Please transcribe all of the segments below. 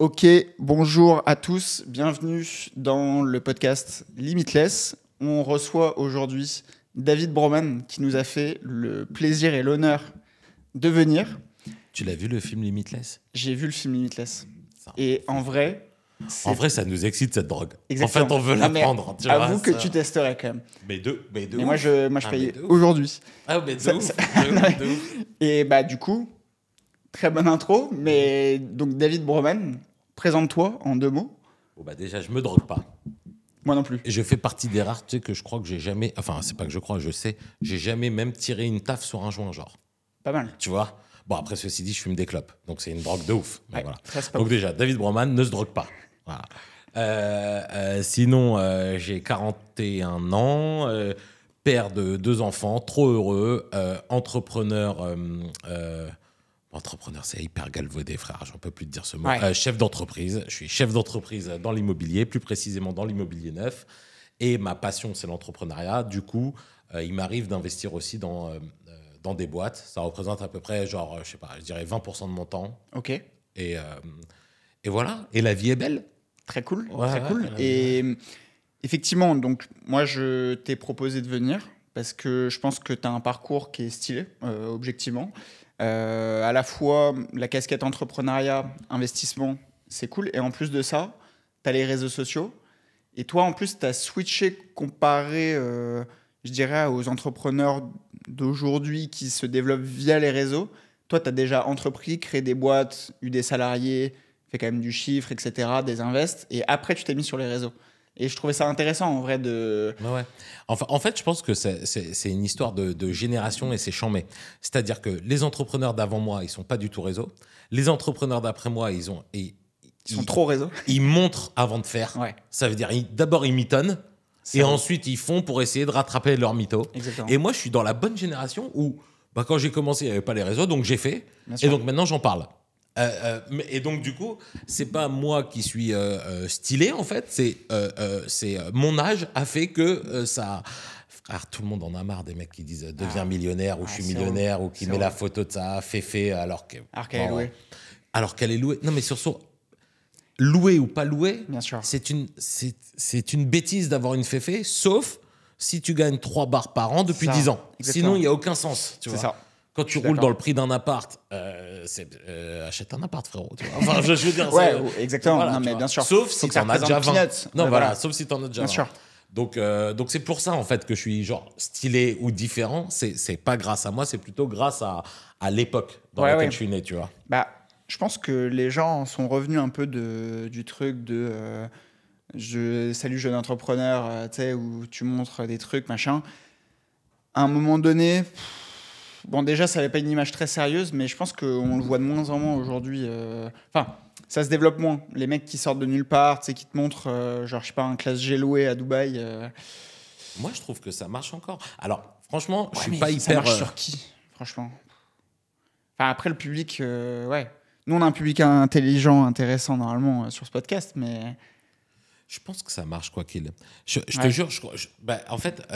Ok, bonjour à tous, bienvenue dans le podcast Limitless. On reçoit aujourd'hui David Broman qui nous a fait le plaisir et l'honneur de venir. Tu l'as vu le film Limitless ? J'ai vu le film Limitless. Ça, Et en vrai, ça nous excite cette drogue. Exactement. En fait, on veut la prendre. Tu avoue vois, que ça. tu testerais quand même. Mais de Et moi, ouf. je payais de ouf. aujourd'hui. Ah, mais de Ça- ouf. ça- De ouf. Et bah du coup, très bonne intro. Mais donc David Broman, présente-toi en 2 mots. Bon, bah déjà, je me drogue pas. Moi non plus. Et je fais partie des rares, tu sais, que je crois que j'ai jamais... Enfin, c'est pas que je crois, je sais. J'ai jamais même tiré une taffe sur un joint, genre. Pas mal. Tu vois ? Bon, après, ceci dit, je fume des clopes. Donc, c'est une drogue de ouf. Mais Ouais, voilà. ça, c'est pas Donc ouf. déjà, David Broman ne se drogue pas. Voilà. Sinon, j'ai 41 ans, père de 2 enfants, trop heureux, entrepreneur. Entrepreneur, c'est hyper galvaudé, frère. J'en peux plus te dire ce mot. Ouais. Chef d'entreprise. Je suis chef d'entreprise dans l'immobilier, plus précisément dans l'immobilier neuf. Et ma passion, c'est l'entrepreneuriat. Du coup, il m'arrive d'investir aussi dans des boîtes. Ça représente à peu près, genre, je sais pas, je dirais 20% de mon temps. Ok. Et voilà. Et la vie est belle. Très cool, Ouais, très ouais, cool. ouais, Et effectivement, donc moi je t'ai proposé de venir parce que je pense que tu as un parcours qui est stylé, objectivement. À la fois la casquette entrepreneuriat, investissement, c'est cool. Et en plus de ça, tu as les réseaux sociaux. Et toi, en plus, tu as switché comparé, je dirais, aux entrepreneurs d'aujourd'hui qui se développent via les réseaux. Toi, tu as déjà entrepris, créé des boîtes, eu des salariés, fait quand même du chiffre, etc., des invests, et après, tu t'es mis sur les réseaux. Et je trouvais ça intéressant, en vrai, de... Ouais. Enfin, en fait, je pense que c'est une histoire de génération et c'est chambé. C'est-à-dire que les entrepreneurs d'avant moi, ils sont pas du tout réseau. Les entrepreneurs d'après moi, Ils sont trop réseaux. Ils montrent avant de faire. Ouais. Ça veut dire, d'abord, ils mitonnent. C'est Et vrai. ensuite, ils font pour essayer de rattraper leur mytho. Exactement. Et moi, je suis dans la bonne génération où, quand j'ai commencé, il n'y avait pas les réseaux, donc j'ai fait. Bien sûr. Et donc maintenant, j'en parle. Et donc, du coup, c'est pas moi qui suis stylé, en fait. C'est mon âge a fait que ça. Frère, tout le monde en a marre des mecs qui disent deviens millionnaire ou je suis c'est millionnaire ou qui c'est met la horrible. photo de sa féfé alors que. Alors qu'elle est louée. Alors qu'elle est louée. Non, mais surtout, louée ou pas louée, Bien sûr. c'est une bêtise d'avoir une féfé, sauf si tu gagnes 3 bars par an depuis Ça, 10 ans. exactement. Sinon, il n'y a aucun sens. Tu C'est vois. ça. Quand Je tu suis roules d'accord. dans le prix d'un appart, achète un appart, frérot. Tu vois. Enfin, je veux dire, Ouais, c'est- exactement. voilà, Non, tu mais vois. bien sûr. Sauf Faut si que ça t'en as déjà représente 20. peanuts. Non, Ouais, voilà, voilà. sauf si t'en as déjà Bien 20. sûr. Donc c'est pour ça, en fait, que je suis genre stylé ou différent. C'est pas grâce à moi, c'est plutôt grâce à l'époque dans Ouais, laquelle ouais. je suis né, tu vois. Bah, je pense que les gens sont revenus un peu du truc de salut jeune entrepreneur, tu sais, où tu montres des trucs, machin. À un moment donné, bon, déjà, ça n'avait pas une image très sérieuse, mais je pense qu'on le voit de moins en moins aujourd'hui. Enfin, ça se développe moins. Les mecs qui sortent de nulle part, tu sais, qui te montrent, genre, je sais pas, un classe G loué à Dubaï. Moi, je trouve que ça marche encore. Alors, franchement, je Ouais, suis mais pas ça hyper. marche sur qui, franchement? Enfin, après, le public, ouais. Nous, on a un public intelligent, intéressant, normalement, sur ce podcast, mais... Je pense que ça marche quoi qu'il. Je te Ouais. jure, en fait,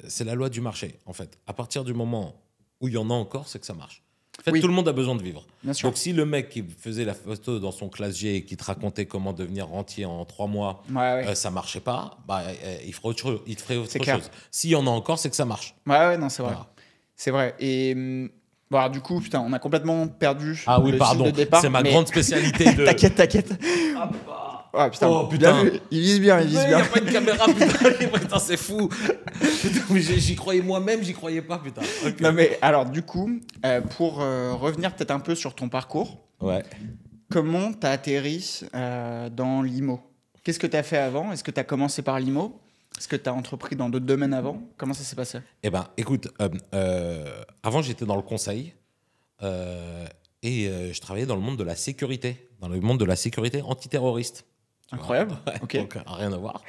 c'est la loi du marché. En fait, à partir du moment où il y en a encore, c'est que ça marche. En fait, Oui. tout le monde a besoin de vivre. Bien sûr. Donc, si le mec qui faisait la photo dans son classe G et qui te racontait comment devenir rentier en 3 mois, Ouais. ça marchait pas, il ferait autre chose. Il te ferait autre C'est clair. chose. S'il y en a encore, c'est que ça marche. Ouais, non, c'est vrai. Voilà. C'est vrai. Et bon, alors, du coup, putain, on a complètement perdu Ah oui, le pardon. fil de départ. C'est ma mais- grande spécialité de. T'inquiète. Ah, putain, Oh, putain. bien vu. Il vise bien, il Il vise n'y bien. a pas de caméra, putain. Putain, c'est fou. Putain, mais j'y croyais moi-même, j'y croyais pas, putain. Ok. Non, mais alors, du coup, pour revenir peut-être un peu sur ton parcours, Ouais. comment t'as atterri dans l'IMO? Qu'est-ce que t'as fait avant? Est-ce que t'as commencé par l'IMO? Est-ce que t'as entrepris dans d'autres domaines avant? Comment ça s'est passé? Eh ben, écoute, avant j'étais dans le conseil et je travaillais dans le monde de la sécurité, antiterroriste. Incroyable. Ouais, Ok. donc, rien à voir.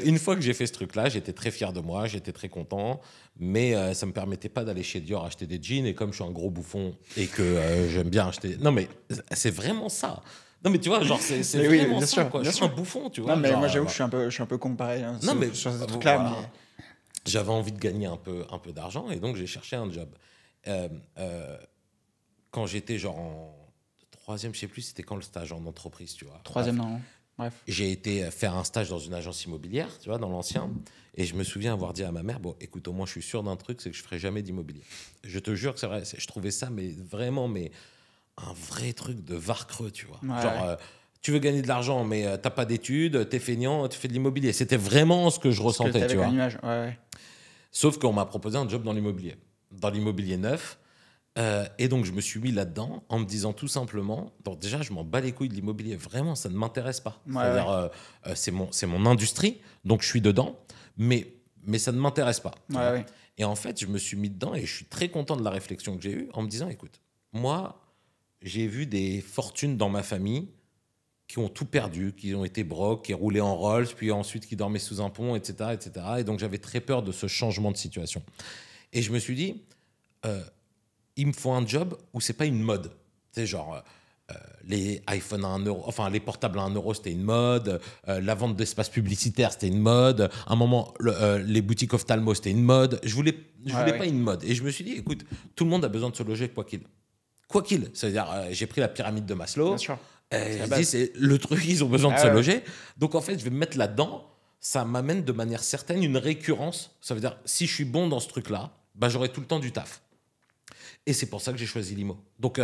Une fois que j'ai fait ce truc-là, j'étais très fier de moi, j'étais très content, mais ça me permettait pas d'aller chez Dior acheter des jeans. Et comme je suis un gros bouffon et que j'aime bien acheter, non mais c'est vraiment ça. Non mais tu vois, genre c'est Mais oui, vraiment bien ça sûr, quoi. bien Je suis sûr. un bouffon, tu vois. Non, mais genre, moi, j'avoue que je suis un peu comparé hein, Non, mais sur ce truc-là. voilà. Mais... J'avais envie de gagner un peu d'argent et donc j'ai cherché un job. Quand j'étais genre en troisième, je sais plus, c'était quand le stage en entreprise, tu vois. Troisième, non. Bref. J'ai été faire un stage dans une agence immobilière, tu vois, dans l'ancien. Et je me souviens avoir dit à ma mère, bon, écoute, au moins, je suis sûr d'un truc, c'est que je ferai jamais d'immobilier. Je te jure que c'est vrai. Je trouvais ça, mais vraiment, mais un vrai truc de varcreux, tu vois. Ouais, Genre, tu veux gagner de l'argent, mais t'as pas d'études, t'es feignant, tu fais de l'immobilier. C'était vraiment ce que je ressentais, tu vois. Image. Ouais. Sauf qu'on m'a proposé un job dans l'immobilier neuf. Et donc, je me suis mis là-dedans en me disant tout simplement, donc déjà, je m'en bats les couilles de l'immobilier. Vraiment, ça ne m'intéresse pas. Ouais, C'est-à-dire, c'est mon industrie, donc je suis dedans, mais ça ne m'intéresse pas. Ouais. Et en fait, je me suis mis dedans et je suis très content de la réflexion que j'ai eue en me disant, écoute, moi, j'ai vu des fortunes dans ma famille qui ont tout perdu, qui ont été brocs, qui roulaient en Rolls, puis ensuite qui dormaient sous un pont, etc., etc. Et donc, j'avais très peur de ce changement de situation. Et je me suis dit... il me faut un job où c'est pas une mode. Tu sais, genre, les iPhones à 1 euro, enfin, les portables à 1 euro, c'était une mode. La vente d'espace publicitaire, c'était une mode. À un moment, les boutiques ophtalmo, c'était une mode. Je voulais pas une mode. Et je me suis dit, écoute, tout le monde a besoin de se loger, quoi qu'il. Quoi qu'il. C'est-à-dire, j'ai pris la pyramide de Maslow. Bien sûr. C'est le truc, ils ont besoin de se loger. Donc, en fait, je vais me mettre là-dedans. Ça m'amène de manière certaine une récurrence. Ça veut dire, si je suis bon dans ce truc-là, bah, j'aurai tout le temps du taf. Et c'est pour ça que j'ai choisi l'IMO. Donc,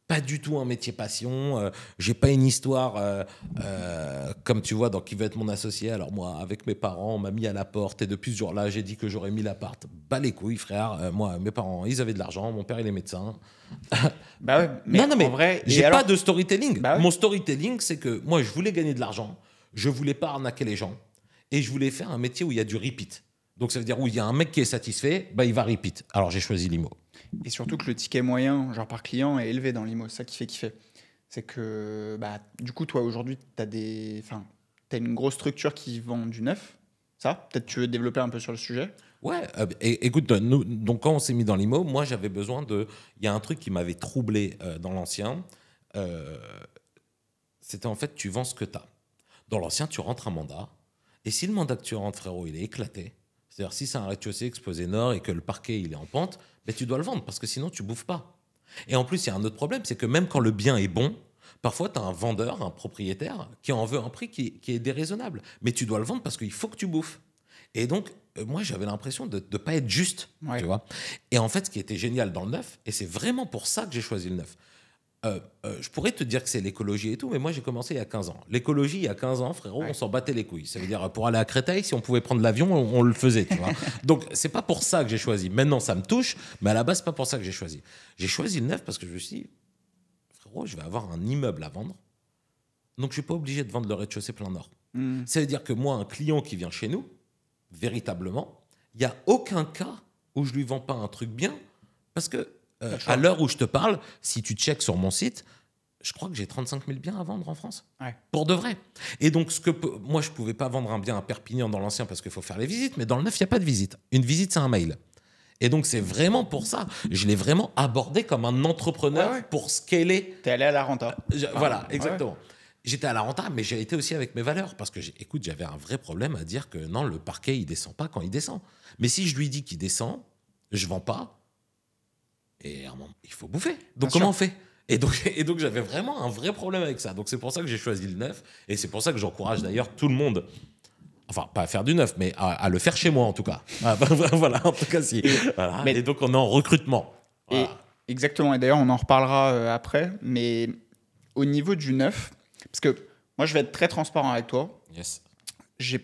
pas du tout un métier passion. J'ai pas une histoire, comme tu vois, dans Qui veut être mon associé. Alors moi, avec mes parents, on m'a mis à la porte. Et depuis ce jour-là, j'ai dit que j'aurais mis l'appart. Bas les couilles, frère. Moi, mes parents, ils avaient de l'argent. Mon père, il est médecin. Bah ouais, mais non, mais en vrai... j'ai pas de storytelling. Bah ouais. Mon storytelling, c'est que moi, je voulais gagner de l'argent. Je voulais pas arnaquer les gens. Et je voulais faire un métier où il y a du repeat. Donc, ça veut dire où il y a un mec qui est satisfait, bah, il va repeat. Alors, j'ai choisi l'IMO. Et surtout que le ticket moyen, genre par client, est élevé dans l'IMO. C'est ça qui fait kiffer. C'est que, bah, du coup, toi, aujourd'hui, t'as une grosse structure qui vend du neuf. Ça, peut-être tu veux développer un peu sur le sujet. Ouais, écoute, donc quand on s'est mis dans l'IMO, moi, j'avais besoin de... Il y a un truc qui m'avait troublé dans l'ancien. C'était en fait, tu vends ce que tu as. Dans l'ancien, tu rentres un mandat. Et si le mandat que tu rentres, frérot, il est éclaté, c'est-à-dire si c'est un rez-de-chaussée exposé nord et que le parquet, il est en pente, ben, tu dois le vendre parce que sinon, tu bouffes pas. Et en plus, il y a un autre problème, c'est que même quand le bien est bon, parfois, tu as un vendeur, un propriétaire qui en veut un prix qui est déraisonnable. Mais tu dois le vendre parce qu'il faut que tu bouffes. Et donc, moi, j'avais l'impression de ne pas être juste. Ouais. Tu vois. Et en fait, ce qui était génial dans le neuf, et c'est vraiment pour ça que j'ai choisi le neuf, je pourrais te dire que c'est l'écologie et tout, mais moi, j'ai commencé il y a 15 ans. L'écologie, il y a 15 ans, frérot, on s'en battait les couilles. Ça veut dire, pour aller à Créteil, si on pouvait prendre l'avion, on le faisait. Tu vois. Donc, c'est pas pour ça que j'ai choisi. Maintenant, ça me touche, mais à la base, c'est pas pour ça que j'ai choisi. J'ai choisi le neuf parce que je me suis dit, frérot, je vais avoir un immeuble à vendre. Donc, je suis pas obligé de vendre le rez-de-chaussée plein nord. Ça veut dire que moi, un client qui vient chez nous, véritablement, il n'y a aucun cas où je lui vends pas un truc bien parce que à l'heure où je te parle, si tu checkes sur mon site, je crois que j'ai 35 000 biens à vendre en France. Ouais. Pour de vrai. Et donc, moi, je ne pouvais pas vendre un bien à Perpignan dans l'ancien parce qu'il faut faire les visites, mais dans le neuf, il n'y a pas de visite. Une visite, c'est un mail. Et donc, c'est vraiment pour ça. Je l'ai vraiment abordé comme un entrepreneur pour scaler. T'es allé à la renta. Voilà, exactement. J'étais à la renta, mais j'ai été aussi avec mes valeurs. Parce que, écoute, j'avais un vrai problème à dire que non, le parquet, il ne descend pas quand il descend. Mais si je lui dis qu'il descend, je ne vends pas. Et il faut bouffer. Donc, comment on fait ? Et donc, j'avais vraiment un vrai problème avec ça. Donc, c'est pour ça que j'ai choisi le neuf. Et c'est pour ça que j'encourage d'ailleurs tout le monde, enfin, pas à faire du neuf, mais à le faire chez moi, en tout cas. Voilà, en tout cas, si. Voilà. Et donc, on est en recrutement. Voilà. Exactement. Et d'ailleurs, on en reparlera après. Mais au niveau du neuf, parce que moi, je vais être très transparent avec toi. Yes.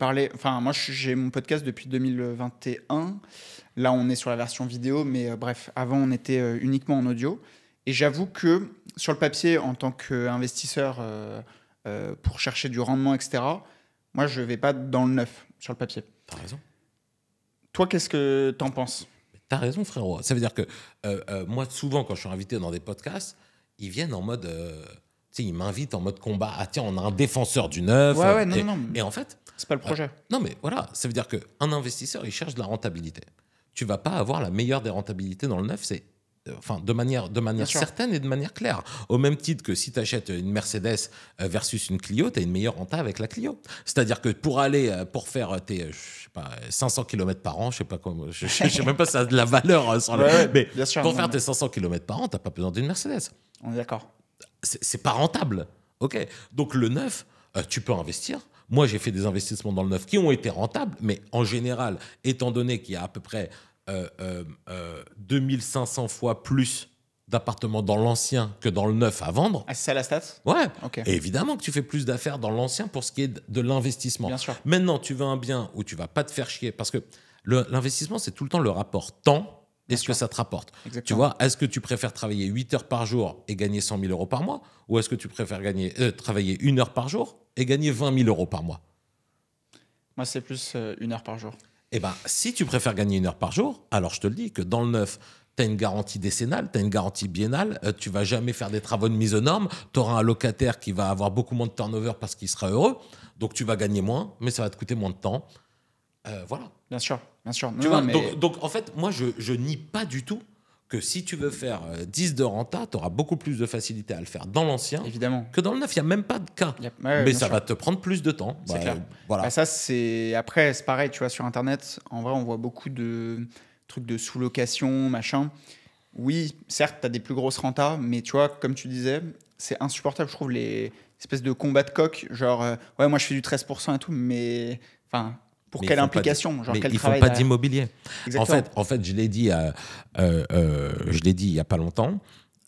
Moi, j'ai mon podcast depuis 2021. Là, on est sur la version vidéo, mais bref, avant, on était uniquement en audio. Et j'avoue que sur le papier, en tant qu'investisseur, pour chercher du rendement, etc., moi, je ne vais pas dans le neuf sur le papier. T'as raison. Toi, qu'est-ce que t'en penses ? T'as raison, frérot. Ça veut dire que moi, souvent, quand je suis invité dans des podcasts, ils viennent en mode... tu sais, ils m'invitent en mode combat. Ah tiens, on a un défenseur du neuf. Non. Et en fait... C'est pas le projet. Non, mais voilà. Ça veut dire qu'un investisseur, il cherche de la rentabilité. Tu vas pas avoir la meilleure des rentabilités dans le neuf, c'est de manière certaine et de manière claire. Au même titre que si tu achètes une Mercedes versus une Clio, tu as une meilleure renta avec la Clio. C'est-à-dire que pour faire tes 500 km par an, je sais même pas si ça a de la valeur mais bien sûr, pour faire tes 500 km par an, tu n'as pas besoin d'une Mercedes. On est d'accord. c'est pas rentable. Ok. Donc le neuf, tu peux investir. Moi, j'ai fait des investissements dans le neuf qui ont été rentables, mais en général, étant donné qu'il y a à peu près 2500 fois plus d'appartements dans l'ancien que dans le neuf à vendre. Ah, c'est ça la stat? Ouais. Ok. Et évidemment que tu fais plus d'affaires dans l'ancien pour ce qui est de l'investissement. Bien sûr. Maintenant, tu veux un bien où tu vas pas te faire chier parce que l'investissement, c'est tout le temps le rapport temps. Est-ce que ça te rapporte? Exactement. Tu vois, est-ce que tu préfères travailler 8 heures par jour et gagner 100 000 euros par mois, ou est-ce que tu préfères travailler 1 heure par jour et gagner 20 000 euros par mois? Moi, c'est plus 1 heure par jour. Eh bien, si tu préfères gagner 1 heure par jour, alors je te le dis que dans le neuf, tu as une garantie décennale, tu as une garantie biennale, tu vas jamais faire des travaux de mise aux normes, tu auras un locataire qui va avoir beaucoup moins de turnover parce qu'il sera heureux, donc tu vas gagner moins, mais ça va te coûter moins de temps. Voilà. Bien sûr, bien sûr. Tu vois, donc, en fait, moi, je nie pas du tout que si tu veux faire 10 de renta, tu auras beaucoup plus de facilité à le faire dans l'ancien évidemment que dans le neuf. Il n'y a même pas de cas. Mais ça va te prendre plus de temps. C'est clair. Voilà. Bah, ça, après, c'est pareil, tu vois, sur Internet, en vrai, on voit beaucoup de trucs de sous-location, machin. Oui, certes, tu as des plus grosses rentas, mais tu vois, comme tu disais, c'est insupportable, je trouve, les espèces de combats de coq. Genre, ouais, moi, je fais du 13% et tout, mais enfin. Pour quelle implication, genre quel travail? Ils font pas d'immobilier. Exactement. En fait, je l'ai dit il y a pas longtemps,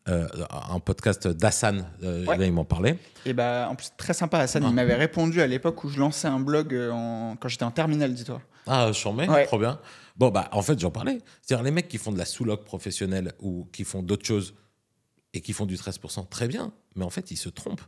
un podcast d'Hassan, là, il m'en parlait. Et bah, en plus, très sympa, Hassan, il m'avait répondu à l'époque où je lançais un blog quand j'étais en terminale, dis-toi. Ah, j'en mets, trop bien. Bon, bah, en fait, j'en parlais. C'est-à-dire, les mecs qui font de la sous-loc professionnelle ou qui font d'autres choses et qui font du 13%, très bien, mais en fait, ils se trompent.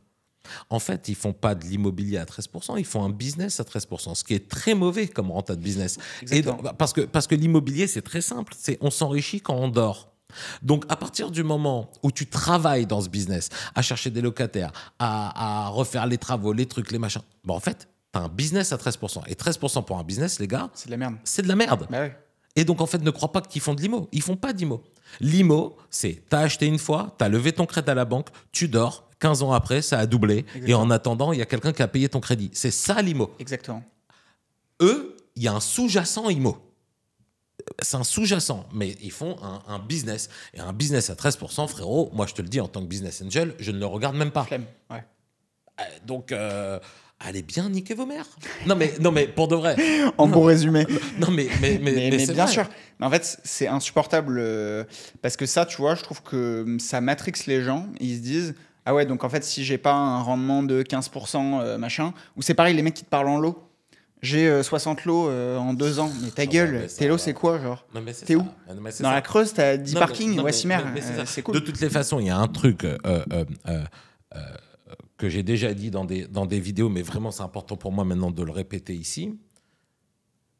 En fait, ils font pas de l'immobilier à 13%, ils font un business à 13%, ce qui est très mauvais comme renta de business. Et parce que l'immobilier, c'est très simple, on s'enrichit quand on dort. Donc, à partir du moment où tu travailles dans ce business, à chercher des locataires, à refaire les travaux, les trucs, les machins, bon, en fait, tu as un business à 13%. Et 13% pour un business, les gars, c'est de la merde. C'est de la merde. Bah ouais. Et donc, en fait, ne crois pas qu'ils font de l'IMO. Ils font pas d'IMO. L'IMO, c'est t'as acheté une fois, t'as levé ton crédit à la banque, tu dors, 15 ans après, ça a doublé. Exactement. Et en attendant, il y a quelqu'un qui a payé ton crédit. C'est ça l'IMO. Exactement. Eux, il y a un sous-jacent IMO. C'est un sous-jacent, mais ils font un business. Et un business à 13%, frérot, moi je te le dis en tant que business angel, je ne le regarde même pas. Flemme, ouais. Donc, allez bien niquer vos mères. Non mais pour de vrai. En bon résumé. Non mais c'est bien vrai. sûr. Mais en fait, c'est insupportable parce que ça, tu vois, je trouve que ça matrixe les gens. Ils se disent, ah ouais, donc en fait, si j'ai pas un rendement de 15%, machin, ou c'est pareil, les mecs qui te parlent en lot. J'ai 60 lots en 2 ans. Mais ta gueule, tes lots, c'est quoi, genre? T'es où? Dans la Creuse, t'as 10 parkings, Wassemer, c'est cool. De toutes les façons, il y a un truc que j'ai déjà dit dans des vidéos, mais vraiment, c'est important pour moi maintenant de le répéter ici.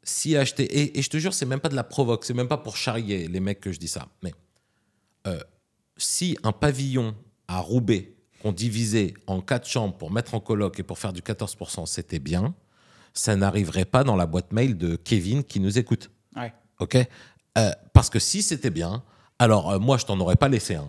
Si acheter, et je te jure, c'est même pas de la provoque, c'est même pas pour charrier les mecs que je dis ça, mais si un pavillon à Roubaix qu'on divisait en 4 chambres pour mettre en coloc et pour faire du 14%, c'était bien, ça n'arriverait pas dans la boîte mail de Kevin qui nous écoute. Ouais. Ok. Parce que si c'était bien, alors moi, je t'en aurais pas laissé un.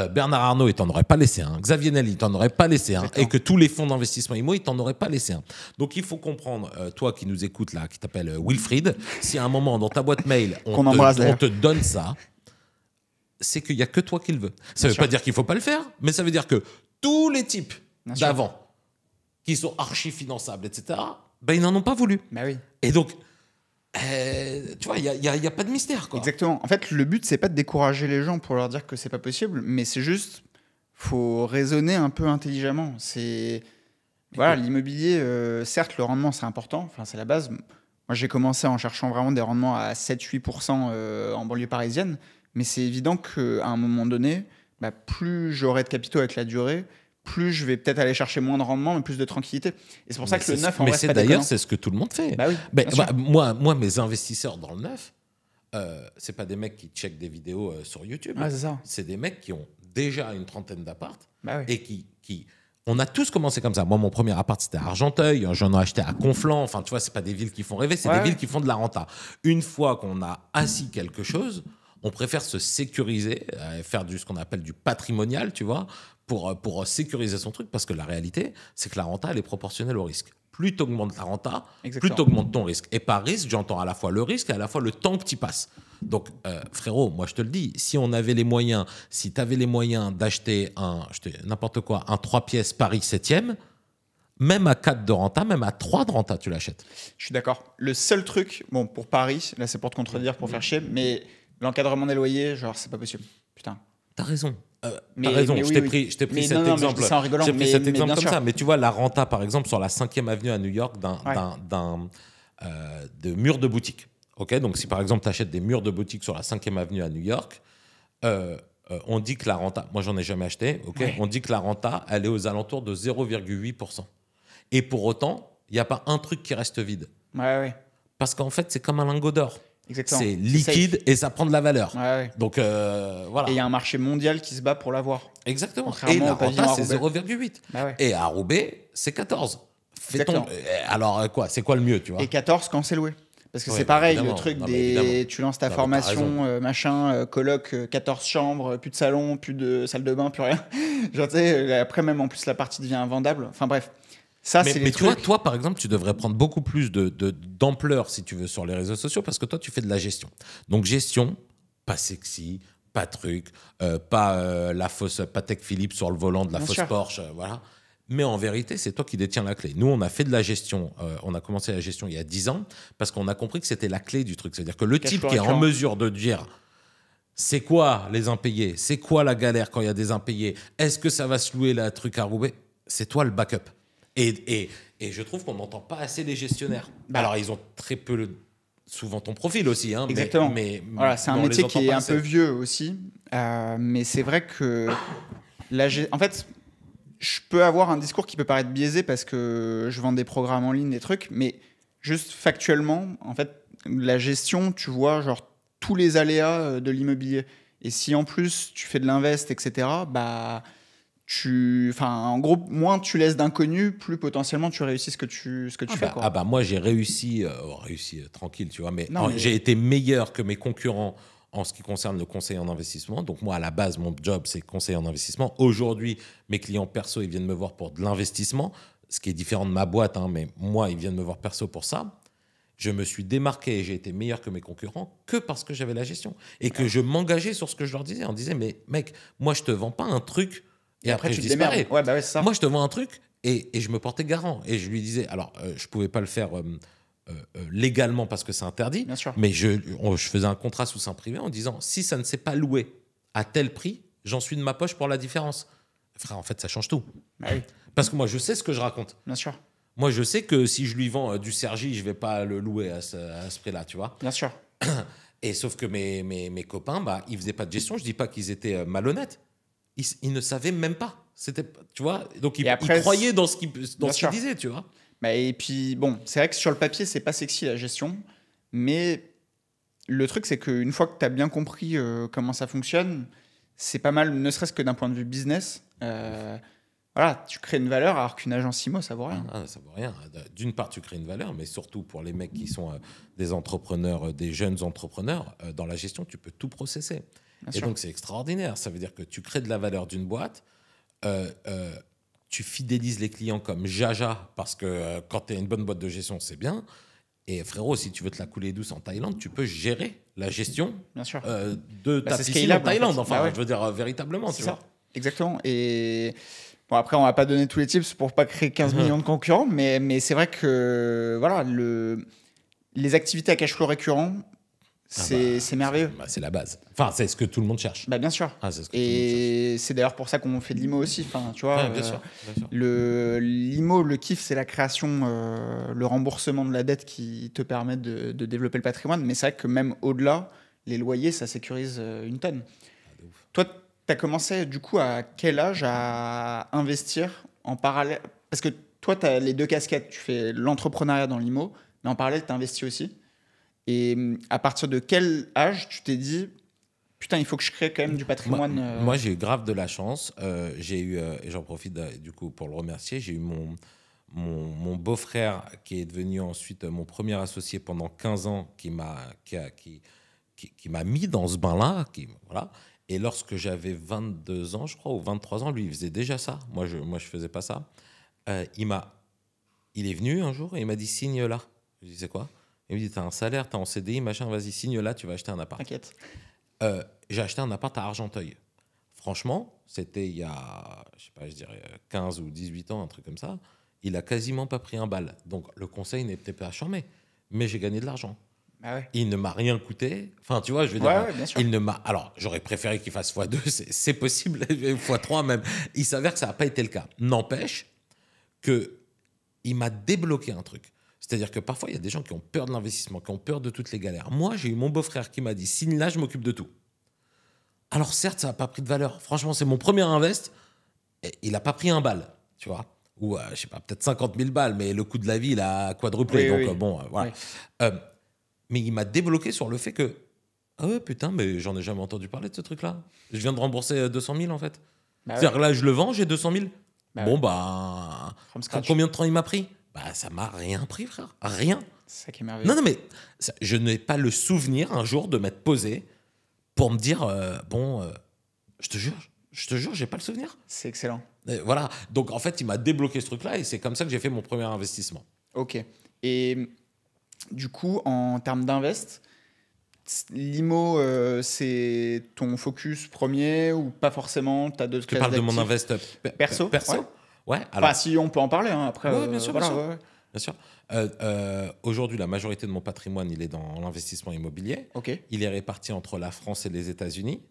Bernard Arnault, il t'en aurait pas laissé un. Xavier Niel, il t'en aurait pas laissé un. Et que tous les fonds d'investissement IMO, ils t'en auraient pas laissé un. Donc, il faut comprendre, toi qui nous écoutes là, qui t'appelle Wilfried, si à un moment dans ta boîte mail, on te donne ça, c'est qu'il y a que toi qui le veux. Ça veut pas dire qu'il faut pas le faire, mais ça veut dire que tous les types d'avant, qui sont archi finançables, etc., ben, ils n'en ont pas voulu. Bah oui. Et donc, tu vois, il y a pas de mystère, quoi. Exactement. En fait, le but, c'est pas de décourager les gens pour leur dire que c'est pas possible, mais c'est juste, faut raisonner un peu intelligemment. Voilà, l'immobilier, certes, le rendement, c'est important, enfin, c'est la base. Moi, j'ai commencé en cherchant vraiment des rendements à 7-8% en banlieue parisienne, mais c'est évident qu'à un moment donné, bah, plus j'aurai de capitaux avec la durée, plus je vais peut-être aller chercher moins de rendement, mais plus de tranquillité. Et c'est pour ça que le neuf, en vrai, c'est pas déconnant. D'ailleurs, c'est ce que tout le monde fait. Bah oui, moi, mes investisseurs dans le neuf, c'est pas des mecs qui checkent des vidéos sur YouTube. Ah, c'est ça. C'est des mecs qui ont déjà une trentaine d'apparts et qui... On a tous commencé comme ça. Moi, mon premier appart, c'était à Argenteuil. J'en ai acheté à Conflans. Enfin, tu vois, c'est pas des villes qui font rêver, c'est des villes qui font de la renta. Une fois qu'on a assis quelque chose, On préfère se sécuriser, faire ce qu'on appelle du patrimonial, tu vois, pour sécuriser son truc, parce que la réalité, c'est que la renta, elle est proportionnelle au risque. Plus tu augmentes la renta, plus tu augmentes ton risque. Et par risque, j'entends à la fois le risque et à la fois le temps que tu passes. Donc, frérot, moi je te le dis, si on avait les moyens, si tu avais les moyens d'acheter n'importe quoi, un 3 pièces Paris 7e, même à 4 de renta, même à 3 de renta, tu l'achètes. Je suis d'accord. Le seul truc, bon, pour Paris, là c'est pour te contredire, pour faire chier, mais l'encadrement des loyers, genre, c'est pas possible. Putain. T'as raison. Mais- T'as raison, mais je oui, t'ai oui. pris, cet Mais non, non, mais je dis exemple. ça en rigolant, J'ai pris mais- cet mais exemple bien comme sûr. ça. Mais tu vois, la renta, par exemple, sur la 5e avenue à New York, Ouais. de murs de boutique. Ok, donc si par exemple tu achètes des murs de boutique sur la 5e avenue à New York, on dit que la renta, moi j'en ai jamais acheté, ok, Ouais. on dit que la renta, elle est aux alentours de 0,8%. Et pour autant, il n'y a pas un truc qui reste vide. Ouais, ouais. Parce qu'en fait, c'est comme un lingot d'or. Exactement. C'est C'est liquide safe. et ça prend de la valeur. Ouais, ouais. Donc voilà. Et il y a un marché mondial qui se bat pour l'avoir. Exactement. Contrairement Et la au pavillon renta, à c'est Roubaix. 0,8. Bah ouais. Et à Roubaix, c'est 14. Exactement. Alors quoi, c'est quoi le mieux, tu vois? Et 14 quand c'est loué. Parce que Ouais, c'est bah, pareil, le évidemment. truc Non, mais évidemment. tu lances ta Non, mais t'as formation, raison. machin, coloc, 14 chambres, plus de salon, plus de salle de bain, plus rien. Genre, tu sais, après même en plus la partie devient invendable. Enfin bref, ça c'est Mais les tu vois, trucs. toi, par exemple, tu devrais prendre beaucoup plus d'ampleur, si tu veux, sur les réseaux sociaux, parce que toi, tu fais de la gestion. Donc, gestion, pas sexy, pas truc, pas la fausse Patek Philippe sur le volant de la Bien fausse sûr. Porsche, voilà. Mais en vérité, c'est toi qui détiens la clé. Nous, on a fait de la gestion, on a commencé la gestion il y a 10 ans, parce qu'on a compris que c'était la clé du truc. C'est-à-dire que le Cash type flow qui est en récurrent. mesure de dire c'est quoi les impayés, c'est quoi la galère quand il y a des impayés, est-ce que ça va se louer la truc à Roubaix, c'est toi le backup. Et je trouve qu'on n'entend pas assez les gestionnaires. Bah. Alors, ils ont très peu, souvent ton profil aussi. Hein, Exactement. Mais Voilà, c'est un on les métier entend qui est pas un assez. peu vieux aussi. Mais c'est vrai que en fait, je peux avoir un discours qui peut paraître biaisé parce que je vends des programmes en ligne, des trucs, mais juste factuellement, en fait, la gestion, tu vois, genre tous les aléas de l'immobilier. Et si en plus tu fais de l'invest, etc., bah, en gros, moins tu laisses d'inconnus, plus potentiellement tu réussis ce que tu fais. Quoi. Moi, j'ai réussi, tranquille, tu vois, mais, Non, mais- j'ai été meilleur que mes concurrents en ce qui concerne le conseil en investissement. Donc moi, à la base, mon job, c'est conseiller en investissement. Aujourd'hui, mes clients perso, ils viennent me voir pour de l'investissement, ce qui est différent de ma boîte, hein, mais moi, ils viennent me voir perso pour ça. Je me suis démarqué et j'ai été meilleur que mes concurrents que parce que j'avais la gestion. Et que je m'engageais sur ce que je leur disais. On disait, mais mec, moi, je te vends pas un truc et après, je tu te disparais. démerdes. Ouais, bah ouais, c'est ça. Moi, je te vends un truc et je me portais garant. Et je lui disais, alors, je pouvais pas le faire légalement parce que c'est interdit, Bien sûr. mais je faisais un contrat sous sein privé en disant, si ça ne s'est pas loué à tel prix, j'en suis de ma poche pour la différence. Frère, en fait, ça change tout. Bah oui, Parce que moi, je sais ce que je raconte. bien sûr. Moi, je sais que si je lui vends du Sergi, je vais pas le louer à ce prix-là, tu vois. Bien sûr. Et sauf que mes copains, bah, ils faisaient pas de gestion. Je dis pas qu'ils étaient malhonnêtes. Ils ne savaient même pas. C'était, tu vois. Donc ils après, croyaient dans ce qu'ils sûr. disaient, tu vois. Bah, et puis, bon, c'est vrai que sur le papier, c'est pas sexy la gestion, mais le truc, c'est qu'une fois que tu as bien compris comment ça fonctionne, c'est pas mal, ne serait-ce que d'un point de vue business. Voilà, tu crées une valeur alors qu'une agence IMO, ça vaut rien. Ah, ça vaut rien. D'une part, tu crées une valeur, mais surtout pour les mecs qui sont des entrepreneurs, des jeunes entrepreneurs, dans la gestion, tu peux tout processer. Bien Et sûr. donc, c'est extraordinaire. Ça veut dire que tu crées de la valeur d'une boîte, tu fidélises les clients comme Jaja, parce que quand tu as une bonne boîte de gestion, c'est bien. Et frérot, si tu veux te la couler douce en Thaïlande, tu peux gérer la gestion Bien sûr. de Bah, ta c'est piscine en scalable, en Thaïlande. fait. Enfin, Bah ouais. je veux dire, véritablement, C'est tu ça. vois. Exactement. Et bon, après, on va pas donner tous les tips pour pas créer 15 millions de concurrents, mais c'est vrai que voilà, les activités à cash flow récurrent, c'est merveilleux. C'est la base. Enfin, c'est ce que tout le monde cherche. Bah, bien sûr. Ah, c'est ce que tout le monde cherche. Et c'est d'ailleurs pour ça qu'on fait de l'IMO aussi. Enfin, tu vois, Ouais, bien sûr, bien sûr. L'IMO, le kiff, c'est la création, le remboursement de la dette qui te permet de développer le patrimoine. Mais c'est vrai que même au-delà, les loyers, ça sécurise une tonne. de ouf. Toi, tu as commencé du coup à quel âge à investir en parallèle? Parce que toi, tu as les deux casquettes. Tu fais l'entrepreneuriat dans l'IMO, mais en parallèle, tu investis aussi. Et à partir de quel âge tu t'es dit, putain, il faut que je crée quand même du patrimoine Moi, j'ai eu grave de la chance. J'ai eu, et j'en profite du coup pour le remercier, j'ai eu mon beau-frère qui est devenu ensuite mon premier associé pendant 15 ans, qui qui m'a mis dans ce bain-là. Voilà. Et lorsque j'avais 22 ans, je crois, ou 23 ans, lui, il faisait déjà ça. Moi, je faisais pas ça. Il est venu un jour et il m'a dit, signe là. Je lui dis, c'est quoi? Il me dit, t'as un salaire, t'es en CDI, machin, vas-y, signe là, tu vas acheter un appart. T'inquiète. J'ai acheté un appart à Argenteuil. Franchement, c'était il y a, je sais pas, je dirais 15 ou 18 ans, un truc comme ça. Il a quasiment pas pris un bal. Donc, le conseil n'était pas charmé. Mais j'ai gagné de l'argent. Ah ouais. Il ne m'a rien coûté. Enfin, tu vois, je veux dire, Ouais, bien sûr. il ne m'a. Alors, j'aurais préféré qu'il fasse x2, c'est possible, x3 même. Il s'avère que ça n'a pas été le cas. N'empêche que il m'a débloqué un truc. C'est-à-dire que parfois, il y a des gens qui ont peur de l'investissement, qui ont peur de toutes les galères. Moi, j'ai eu mon beau-frère qui m'a dit, signe là, je m'occupe de tout. Alors, certes, ça n'a pas pris de valeur. Franchement, c'est mon premier invest. Et il n'a pas pris un bal, tu vois. Ou, je sais pas, peut-être 50 000 balles, mais le coût de la vie, il a quadruplé. Oui, donc, oui. bon, voilà. Oui. Mais il m'a débloqué sur le fait que, ah ouais, putain, mais j'en ai jamais entendu parler de ce truc-là. Je viens de rembourser 200 000, en fait. Bah C'est-à-dire ouais. que là, je le vends, j'ai 200 000. Bah Bon, ouais. bah. From scratch. Combien de temps il m'a pris? Bah, ça m'a rien pris, frère. Rien. C'est ça qui est merveilleux. Non, mais je n'ai pas le souvenir un jour de m'être posé pour me dire, je te jure, j'ai pas le souvenir. C'est excellent. Et voilà. Donc, en fait, il m'a débloqué ce truc-là et c'est comme ça que j'ai fait mon premier investissement. Ok. Et du coup, en termes d'invest, l'IMO, c'est ton focus premier ou pas forcément? Tu as d'autres Tu classes parles de mon d'actifs invest perso? Perso. Ouais. Ouais. Alors, Enfin, si on peut en parler, hein, après. Ouais, bien sûr, voilà, bien sûr. ouais. bien sûr. Aujourd'hui, la majorité de mon patrimoine, il est dans l'investissement immobilier. Ok. Il est réparti entre la France et les États-unis.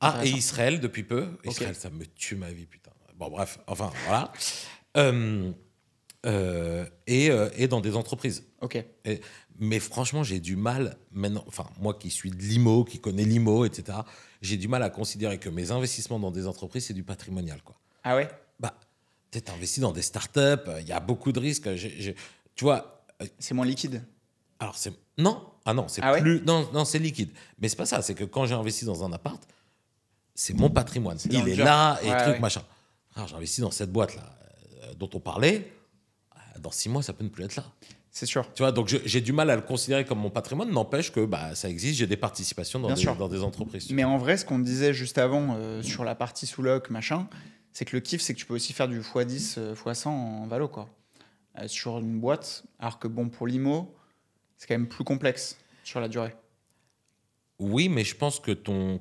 Ah, et Intéressant. Israël depuis peu. Ok. Israël, ça me tue ma vie, putain. Bon, bref, enfin, voilà. Et dans des entreprises. Ok. Mais franchement, j'ai du mal maintenant. Enfin, moi qui suis de l'IMO, qui connais l'IMO, etc., j'ai du mal à considérer que mes investissements dans des entreprises, c'est du patrimonial, quoi. Ah ouais? Bah, tu es investi dans des startups, il y a beaucoup de risques. Tu vois, C'est moins liquide. alors c'est. Non, non, c'est Ah ouais? plus. Non, c'est liquide. Mais c'est pas ça, c'est que quand j'ai investi dans un appart, c'est mon patrimoine. C'est dans Il le est dur. là et Ouais, truc, ouais. machin. Alors, j'ai investi dans cette boîte-là dont on parlait. Dans 6 mois, ça peut ne plus être là. C'est sûr. Tu vois, donc j'ai du mal à le considérer comme mon patrimoine. N'empêche que bah, ça existe, j'ai des participations Bien sûr. dans des entreprises. Mais en vrai, ce qu'on disait juste avant sur la partie sous loc, machin, c'est que le kiff, c'est que tu peux aussi faire du x10, x100 en valo, quoi. Sur une boîte. Alors que bon, pour l'IMO, c'est quand même plus complexe sur la durée. Oui, mais je pense que ton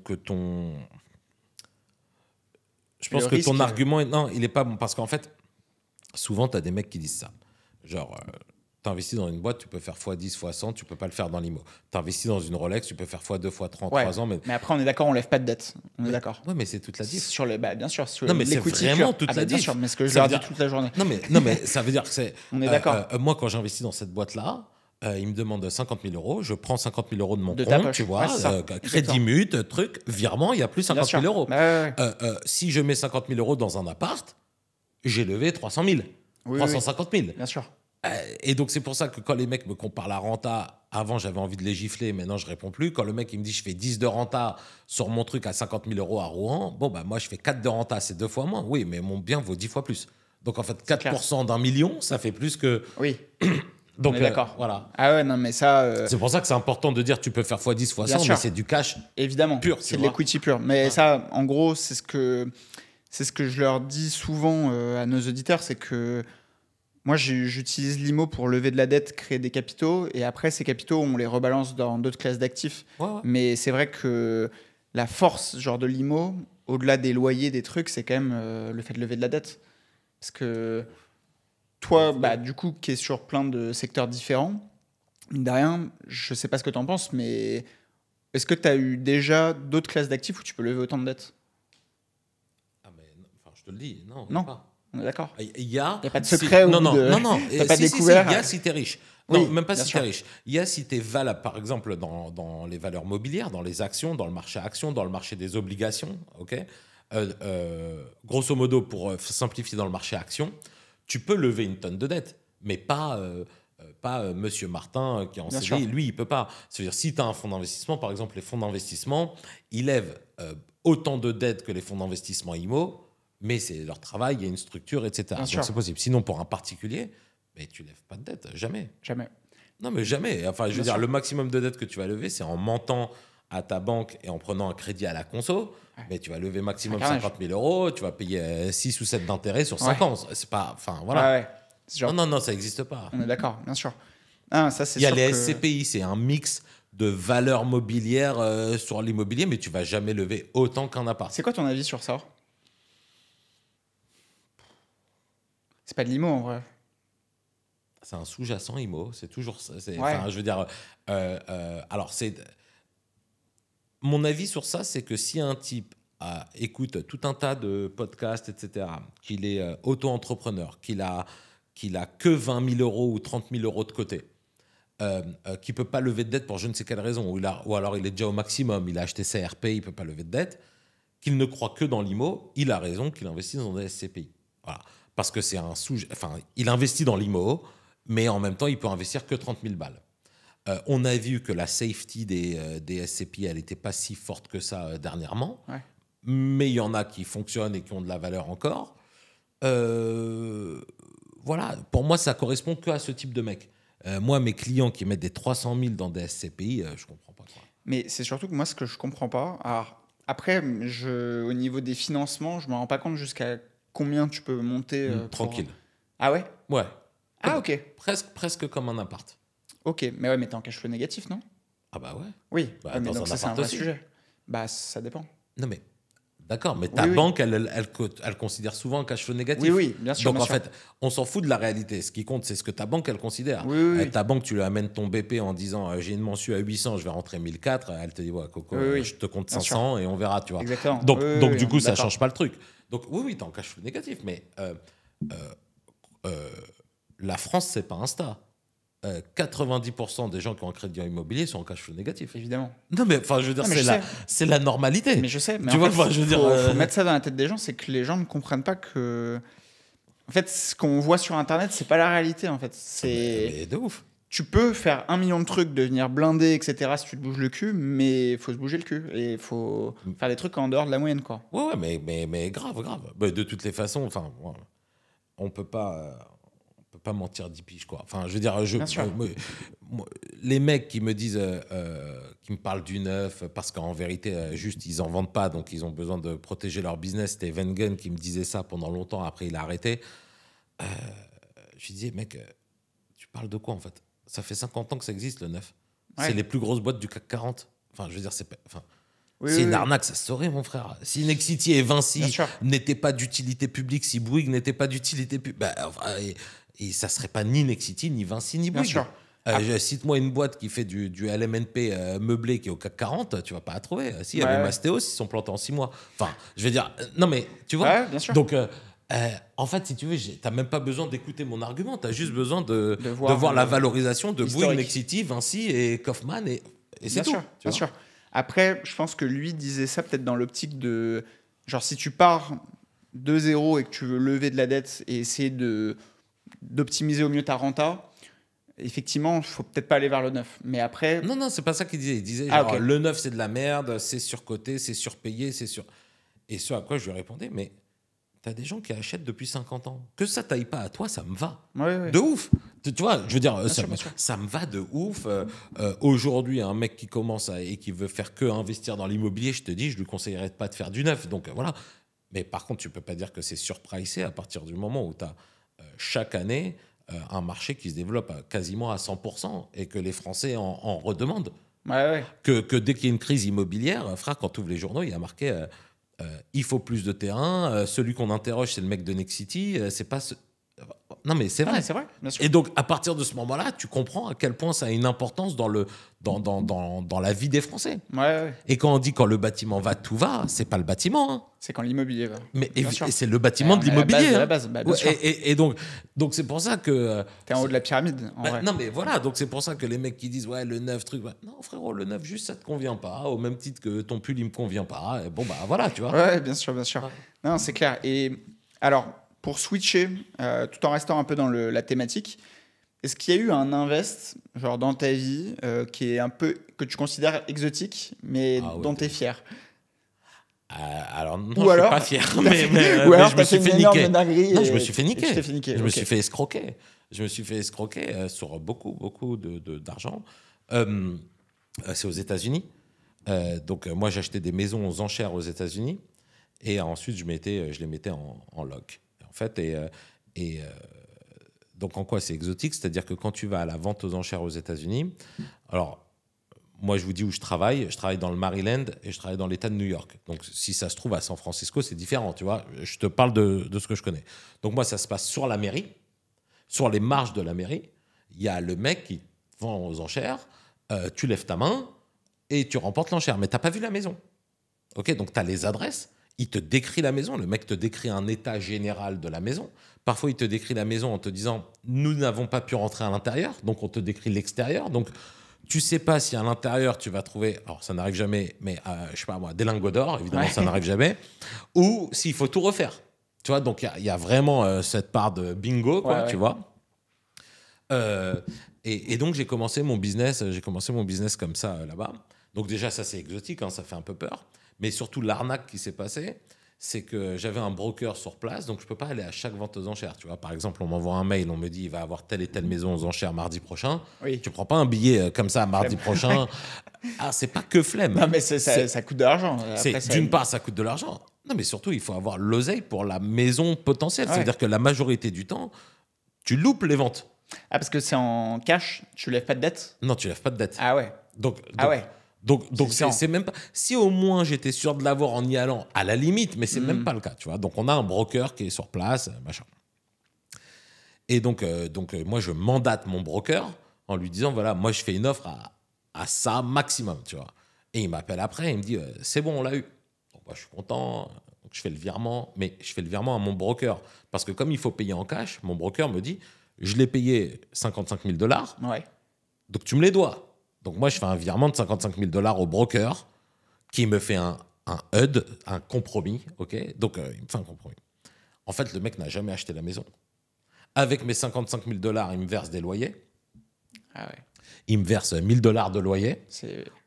Le risque, argument, non, il est pas bon. Parce qu'en fait, souvent, tu as des mecs qui disent ça. Genre, tu investis dans une boîte, tu peux faire x10, x100, tu peux pas le faire dans l'IMO. Tu investis dans une Rolex, tu peux faire x2, x3 en Ouais. 3 ans. Mais après, on est d'accord, on lève pas de dette. On est d'accord. ouais, mais c'est toute la diff. Sur les, bah, bien sûr, sur Non, mais c'est l'equity vraiment pure. toute Ah, la bah, bien diff. sûr, mais ce que je Ça leur veut dis dire- toute la journée. Non, mais ça veut dire que c'est. On est d'accord. Moi, quand j'investis dans cette boîte-là, ils me demandent 50 000 euros. Je prends 50 000 euros de mon De ta compte, poche. tu vois. Ouais, c'est ça. Crédit Exactement. mute, truc, virement, il y a plus Bien 50 sûr. 000 euros. Bah, ouais, ouais. Si je mets 50 000 euros dans un appart, j'ai levé 300 000, Oui, 350 000. Bien sûr. Et donc, c'est pour ça que quand les mecs me comparent la renta, avant, j'avais envie de les gifler, maintenant, je réponds plus. Quand le mec, il me dit, je fais 10 de renta sur mon truc à 50 000 euros à Rouen, bon, bah, moi, je fais 4 de renta, c'est 2 fois moins. Oui, mais mon bien vaut 10 fois plus. Donc, en fait, 4% d'un million, ça fait plus que. Oui. Donc, On est d'accord. voilà. Ah ouais, non, mais ça, C'est pour ça que c'est important de dire tu peux faire x10, Bien x100, sûr. mais c'est du cash. évidemment, Pur, c'est tu de vois. l'equity pure. Mais ça, en gros, c'est ce que je leur dis souvent à nos auditeurs, c'est que moi, j'utilise l'IMO pour lever de la dette, créer des capitaux, et après, ces capitaux, on les rebalance dans d'autres classes d'actifs. Ouais, ouais. Mais c'est vrai que la force genre de l'IMO, au-delà des loyers, des trucs, c'est quand même le fait de lever de la dette. Parce que toi, bah, du coup, qui est sur plein de secteurs différents, mine de rien, je sais pas ce que tu en penses, mais est-ce que tu as eu déjà d'autres classes d'actifs où tu peux lever autant de dettes? Ah, mais enfin, je te le dis, non. Non. Pas. On est d'accord. Il y a. Y a pas de secret au Non, bout non, de- non, non. T'as pas Si, découvert. Il y a si t'es riche. Oui, Non, même pas bien si sûr. t'es riche. Il y a si t'es valable, par exemple, dans les valeurs mobilières, dans les actions, dans le marché actions, dans le marché des obligations. Ok. Grosso modo, pour simplifier dans le marché actions, tu peux lever une tonne de dettes, mais pas. Monsieur Martin qui est en Bien CDI, sûr. lui, il peut pas. C'est-à-dire, si tu as un fonds d'investissement, par exemple, les fonds d'investissement, ils lèvent autant de dettes que les fonds d'investissement IMO, mais c'est leur travail, il y a une structure, etc. Bien Donc, sûr. c'est possible. Sinon, pour un particulier, mais tu lèves pas de dettes, jamais. Jamais. Non, mais jamais. Enfin, je veux Bien dire, sûr. le maximum de dettes que tu vas lever, c'est en mentant à ta banque et en prenant un crédit à la conso, mais tu vas lever maximum C'est un 50 000 euros, tu vas payer 6 ou 7 d'intérêt sur 5 ans. C'est pas... Enfin, voilà. Ouais. Genre, Non, ça n'existe pas. on est d'accord, bien sûr. Ah, ça, c'est Il y a sûr les que... SCPI, c'est un mix de valeurs mobilières sur l'immobilier, mais tu vas jamais lever autant qu'un appart. C'est quoi ton avis sur ça? C'est pas de l'IMO, en vrai. C'est un sous-jacent IMO, c'est toujours ça. Ouais. Enfin, je veux dire, alors c'est mon avis sur ça, c'est que si un type écoute tout un tas de podcasts, etc., qu'il est auto-entrepreneur, qu'il a que 20 000 euros ou 30 000 euros de côté, qui ne peut pas lever de dette pour je ne sais quelle raison, ou alors il est déjà au maximum, il a acheté sa RP, il ne peut pas lever de dette, qu'il ne croit que dans l'IMO, il a raison qu'il investisse dans des SCPI. Voilà. Parce que c'est un enfin, il investit dans l'IMO, mais en même temps, il peut investir que 30 000 balles. On a vu que la safety des SCPI, elle n'était pas si forte que ça dernièrement. Ouais. Mais il y en a qui fonctionnent et qui ont de la valeur encore. Voilà, pour moi, ça correspond que à ce type de mec. Moi, mes clients qui mettent des 300 000 dans des SCPI, je comprends pas. Quoi. Mais c'est surtout que moi, ce que je comprends pas... Alors, après, au niveau des financements, je me rends pas compte jusqu'à combien tu peux monter... Tranquille. Ah ouais? Ouais. Ah, ok. Presque comme un appart. Ok, mais ouais, mais t'es en cash flow négatif, non? Ah bah ouais. Oui, Bah, ouais, mais dans donc un ça, c'est un appart vrai aussi. sujet. Bah, ça dépend. Non mais... D'accord, mais ta Oui. banque, elle considère souvent un cash flow négatif. Oui, bien sûr. Donc bien en sûr. fait, on s'en fout de la réalité. Ce qui compte, c'est ce que ta banque, elle considère. Oui. Ta banque, tu lui amènes ton BP en disant j'ai une mensu à 800, je vais rentrer 1004. Elle te dit ouais, Coco, Oui. je te compte Bien 500 et on verra, tu vois. Exactement. Donc du coup, ça d'accord. change pas le truc. Donc oui, t'es en cash flow négatif, mais la France, c'est pas Insta. 90% des gens qui ont un crédit immobilier sont en cash flow négatif. Évidemment. Non mais enfin, je veux dire, c'est la normalité. Mais je sais. Mais tu en vois, fait, je veux dire, faut mettre ça dans la tête des gens, c'est que les gens ne comprennent pas que... En fait, ce qu'on voit sur Internet, c'est pas la réalité, en fait. Mais de ouf. Tu peux faire 1 million de trucs, devenir blindé, etc. si tu te bouges le cul, mais il faut se bouger le cul. Et il faut faire des trucs en dehors de la moyenne, quoi. Ouais, mais grave. Bah, de toutes les façons, enfin, on peut pas mentir 10 piges, quoi. Enfin, je veux dire, Bien sûr. les mecs qui me disent, qui me parlent du neuf, parce qu'en vérité, juste, ils en vendent pas, donc ils ont besoin de protéger leur business. C'était Vengen qui me disait ça pendant longtemps, après il a arrêté. Je lui disais, mec, tu parles de quoi, en fait? Ça fait 50 ans que ça existe, le neuf. Ouais. C'est les plus grosses boîtes du CAC 40. Enfin, je veux dire, c'est pas... Enfin, Oui, c'est oui, une oui. arnaque, ça se saurait, mon frère. Si Nexity et Bien Vinci sûr. n'étaient pas d'utilité publique, si Bouygues n'était pas d'utilité publique, et ça serait pas ni Nexity, ni Vinci, ni Bien Bouygues. sûr. Cite-moi une boîte qui fait du LMNP meublé qui est au CAC 40, tu vas pas la trouver. Si, il y avait Ouais. Mastéos, ils se sont plantés en 6 mois. Enfin, je veux dire, non mais, tu vois. Ouais, bien sûr. Donc, en fait, si tu veux, t'as même pas besoin d'écouter mon argument, t'as juste besoin de voir voir la valorisation de historique. Bouygues, Nexity, Vinci et Kaufmann, et c'est Bien tout. sûr, tu bien vois. sûr. Après, je pense que lui disait ça peut-être dans l'optique de... Genre, si tu pars de zéro et que tu veux lever de la dette et essayer d'optimiser au mieux ta renta, effectivement, il faut peut-être pas aller vers le neuf. Mais après... Non, c'est pas ça qu'il disait. Il disait, Ah, genre, ok. le neuf, c'est de la merde, c'est surcoté, c'est surpayé, c'est sur... Et ce à quoi je lui répondais, mais t'as des gens qui achètent depuis 50 ans. Que ça taille pas à toi, ça me va. Ouais. De ouf. Tu vois, je veux dire, sûr, bien sûr. ça me va de ouf. Aujourd'hui, un mec qui commence et qui veut faire que investir dans l'immobilier, je te dis, je lui conseillerais pas de faire du neuf. Donc voilà. Mais par contre, tu peux pas dire que c'est surpricé à partir du moment où tu as chaque année un marché qui se développe quasiment à 100% et que les Français en redemandent. Ouais. Que dès qu'il y a une crise immobilière, frère, quand tu ouvres les journaux, il y a marqué il faut plus de terrain. Celui qu'on interroge, c'est le mec de Nexity. C'est pas Non, mais c'est vrai. C'est vrai, bien sûr. Et donc, à partir de ce moment-là, tu comprends à quel point ça a une importance dans la vie des Français. Ouais. Et quand on dit quand le bâtiment va, tout va, c'est pas le bâtiment. Hein. C'est quand l'immobilier va. Mais Bien sûr. et c'est le bâtiment de On est à la l'immobilier. base de la hein. base, bah, bien Ouais, sûr. et donc c'est pour ça que. T'es en haut de la pyramide, en vrai. Non, mais voilà, donc c'est pour ça que les mecs qui disent ouais, le neuf, truc. Non, frérot, le neuf, juste ça te convient pas. Au même titre que ton pull, il me convient pas. Et bon, bah voilà, tu vois. Ouais, bien sûr. Ouais. Non, c'est clair. Et alors, pour switcher, tout en restant un peu dans la thématique, est-ce qu'il y a eu un invest, genre dans ta vie, qui est un peu, que tu considères exotique, mais Ah ouais, dont de tu es ouf. fier? Alors, non, Ou je alors, suis pas fier. Ou mais alors, je me t'as suis fait fait une énorme niquer. dinguerie Non, et- je me suis fait et niquer. tu t'es fait niquer, Je me ok. suis fait escroquer. Je me suis fait escroquer sur beaucoup d'argent. C'est aux États-Unis. Donc, moi, j'achetais des maisons aux enchères aux États-Unis et ensuite, je les mettais en loc. En fait, donc, en quoi c'est exotique? C'est-à-dire que quand tu vas à la vente aux enchères aux États-Unis, alors, moi, je vous dis où je travaille dans le Maryland et je travaille dans l'État de New York. Donc, si ça se trouve à San Francisco, c'est différent, tu vois. Je te parle de ce que je connais. Donc, moi, ça se passe sur la mairie, sur les marges de la mairie. Il y a le mec qui vend aux enchères, tu lèves ta main et tu remportes l'enchère. Mais tu n'as pas vu la maison. Ok, donc, tu as les adresses. Il te décrit la maison. Le mec te décrit un état général de la maison. Parfois, il te décrit la maison en te disant « Nous n'avons pas pu rentrer à l'intérieur. » Donc, on te décrit l'extérieur. Donc, tu sais pas si à l'intérieur, tu vas trouver... Alors, ça n'arrive jamais, mais je sais pas moi, des lingots d'or, évidemment, ça n'arrive jamais. Ou s'il faut tout refaire. Tu vois, donc il y a vraiment cette part de bingo, quoi, tu vois. Et donc, j'ai commencé mon business comme ça, là-bas. Donc, déjà, ça, c'est exotique, hein, ça fait un peu peur. Mais surtout, l'arnaque qui s'est passée, c'est que j'avais un broker sur place, donc je ne peux pas aller à chaque vente aux enchères. Tu vois, par exemple, on m'envoie un mail, on me dit il va avoir telle et telle maison aux enchères mardi prochain. Oui. Tu ne prends pas un billet comme ça mardi prochain. Ah, c'est pas que flemme. Non, mais ça coûte de l'argent. D'une part, ça coûte de l'argent. Non, mais surtout, il faut avoir l'oseille pour la maison potentielle. Ouais. C'est-à-dire que la majorité du temps, tu loupes les ventes. Ah, parce que c'est en cash, tu ne lèves pas de dette? Non, tu ne lèves pas de dette. Ah ouais. Donc c'est même pas. Si au moins j'étais sûr de l'avoir en y allant, à la limite, mais c'est même pas le cas, tu vois. Donc on a un broker qui est sur place, machin. Et donc moi je mandate mon broker en lui disant voilà, moi je fais une offre à ça maximum, tu vois. Et il m'appelle après, il me dit c'est bon, on l'a eu. Donc moi je suis content, donc je fais le virement, mais je fais le virement à mon broker parce que comme il faut payer en cash, mon broker me dit je l'ai payé $55 000. Ouais. Donc tu me les dois. Donc, moi, je fais un virement de $55 000 au broker qui me fait un HUD, un compromis. Okay, donc, il me fait un compromis. En fait, le mec n'a jamais acheté la maison. Avec mes $55 000, il me verse des loyers. Ah ouais. Il me verse $1 000 de loyer.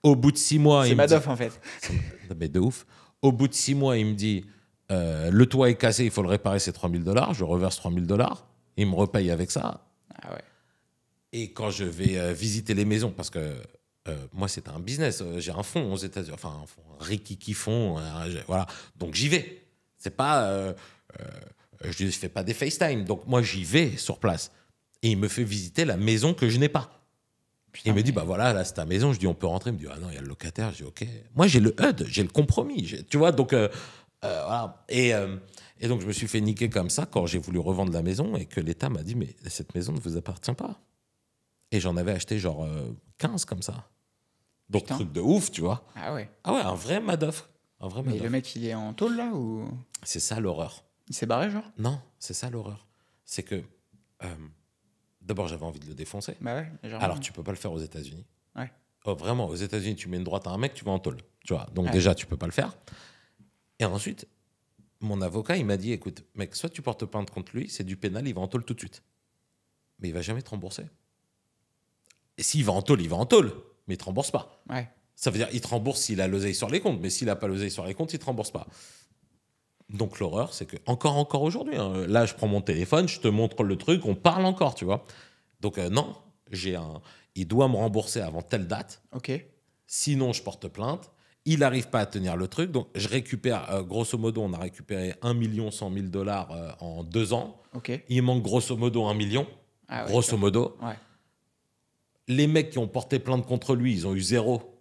Au bout de 6 mois... C'est Madoff, en fait. Mais de ouf. Au bout de 6 mois, il me dit le toit est cassé, il faut le réparer, c'est $3 000. Je reverse $3 000. Il me repaye avec ça. Ah ouais. Et quand je vais visiter les maisons, parce que moi, c'est un business. J'ai un fonds aux États-Unis, enfin, un fonds, un Rikiki fonds. Voilà. Donc, j'y vais. C'est pas... je ne fais pas des FaceTime. Donc, moi, j'y vais sur place. Et il me fait visiter la maison que je n'ai pas. Putain, il me dit, bah voilà, là, c'est ta maison. Je dis, on peut rentrer. Il me dit, ah non, il y a le locataire. Je dis, OK. Moi, j'ai le HUD, j'ai le compromis. Tu vois, donc... voilà. Et donc, je me suis fait niquer comme ça quand j'ai voulu revendre la maison et que l'État m'a dit, mais cette maison ne vous appartient pas. Et j'en avais acheté genre 15 comme ça. Donc, putain. Truc de ouf, tu vois. Ah ouais. Ah ouais, un vrai Madoff. Mais le mec, il est en tôle, là, ou... C'est ça, l'horreur. Il s'est barré, genre? Non, c'est ça, l'horreur. C'est que... d'abord, j'avais envie de le défoncer. Bah ouais. Alors, tu peux pas le faire aux États-Unis. Ouais. Oh, vraiment, aux États-Unis, tu mets une droite à un mec, tu vas en tôle. Tu vois. Donc, déjà, tu peux pas le faire. Et ensuite, mon avocat, il m'a dit, écoute, mec, soit tu portes plainte contre lui, c'est du pénal, il va en tôle tout de suite. Mais il va jamais te rembourser. Et s'il va en tôle, il va en tôle, mais il ne te rembourse pas. Ouais. Ça veut dire qu'il te rembourse s'il a l'oseille sur les comptes, mais s'il n'a pas l'oseille sur les comptes, il ne te rembourse pas. Donc l'horreur, c'est que, encore aujourd'hui, hein, là, je prends mon téléphone, je te montre le truc, on parle encore, tu vois. Donc non, il doit me rembourser avant telle date. OK. Sinon, je porte plainte. Il n'arrive pas à tenir le truc. Donc, je récupère, grosso modo, on a récupéré $1 100 000 en 2 ans. OK. Il manque grosso modo 1 million. Ah ouais, grosso modo. Ouais. Les mecs qui ont porté plainte contre lui, ils ont eu 0.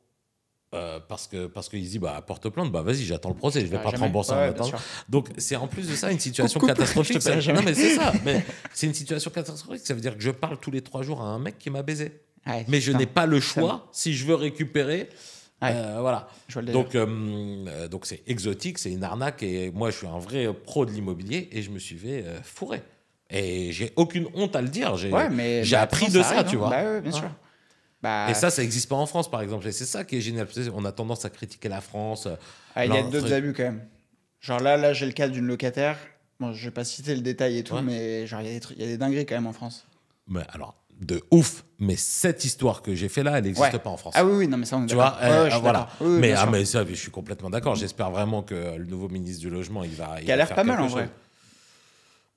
Parce qu'ils disent, bah, porte plainte, bah, vas-y, j'attends le procès, je vais pas te rembourser en attendant. Donc, c'est en plus de ça une situation catastrophique. Non, mais c'est ça. Mais c'est une situation catastrophique. Ça veut dire que je parle tous les 3 jours à un mec qui m'a baisé. Ouais, mais je n'ai pas le choix si je veux récupérer. Voilà. Donc, c'est exotique, c'est une arnaque. Et moi, je suis un vrai pro de l'immobilier et je me suis fait fourrer. Et j'ai aucune honte à le dire. J'ai appris de ça, tu vois. Bah, ouais, bien sûr. Et ça n'existe pas en France, par exemple. Et c'est ça qui est génial. On a tendance à critiquer la France. Il y a d'autres abus quand même. Genre là j'ai le cas d'une locataire. Bon, je vais pas citer le détail et tout, mais genre il y a des dingueries quand même en France. Mais alors, de ouf. Mais cette histoire que j'ai fait là, elle n'existe pas en France. Ah oui, non, mais ça on est d'accord. Tu vois, voilà. Oui, mais ça, je suis complètement d'accord. J'espère vraiment que le nouveau ministre du Logement, il va a l'air faire pas mal en chose. vrai.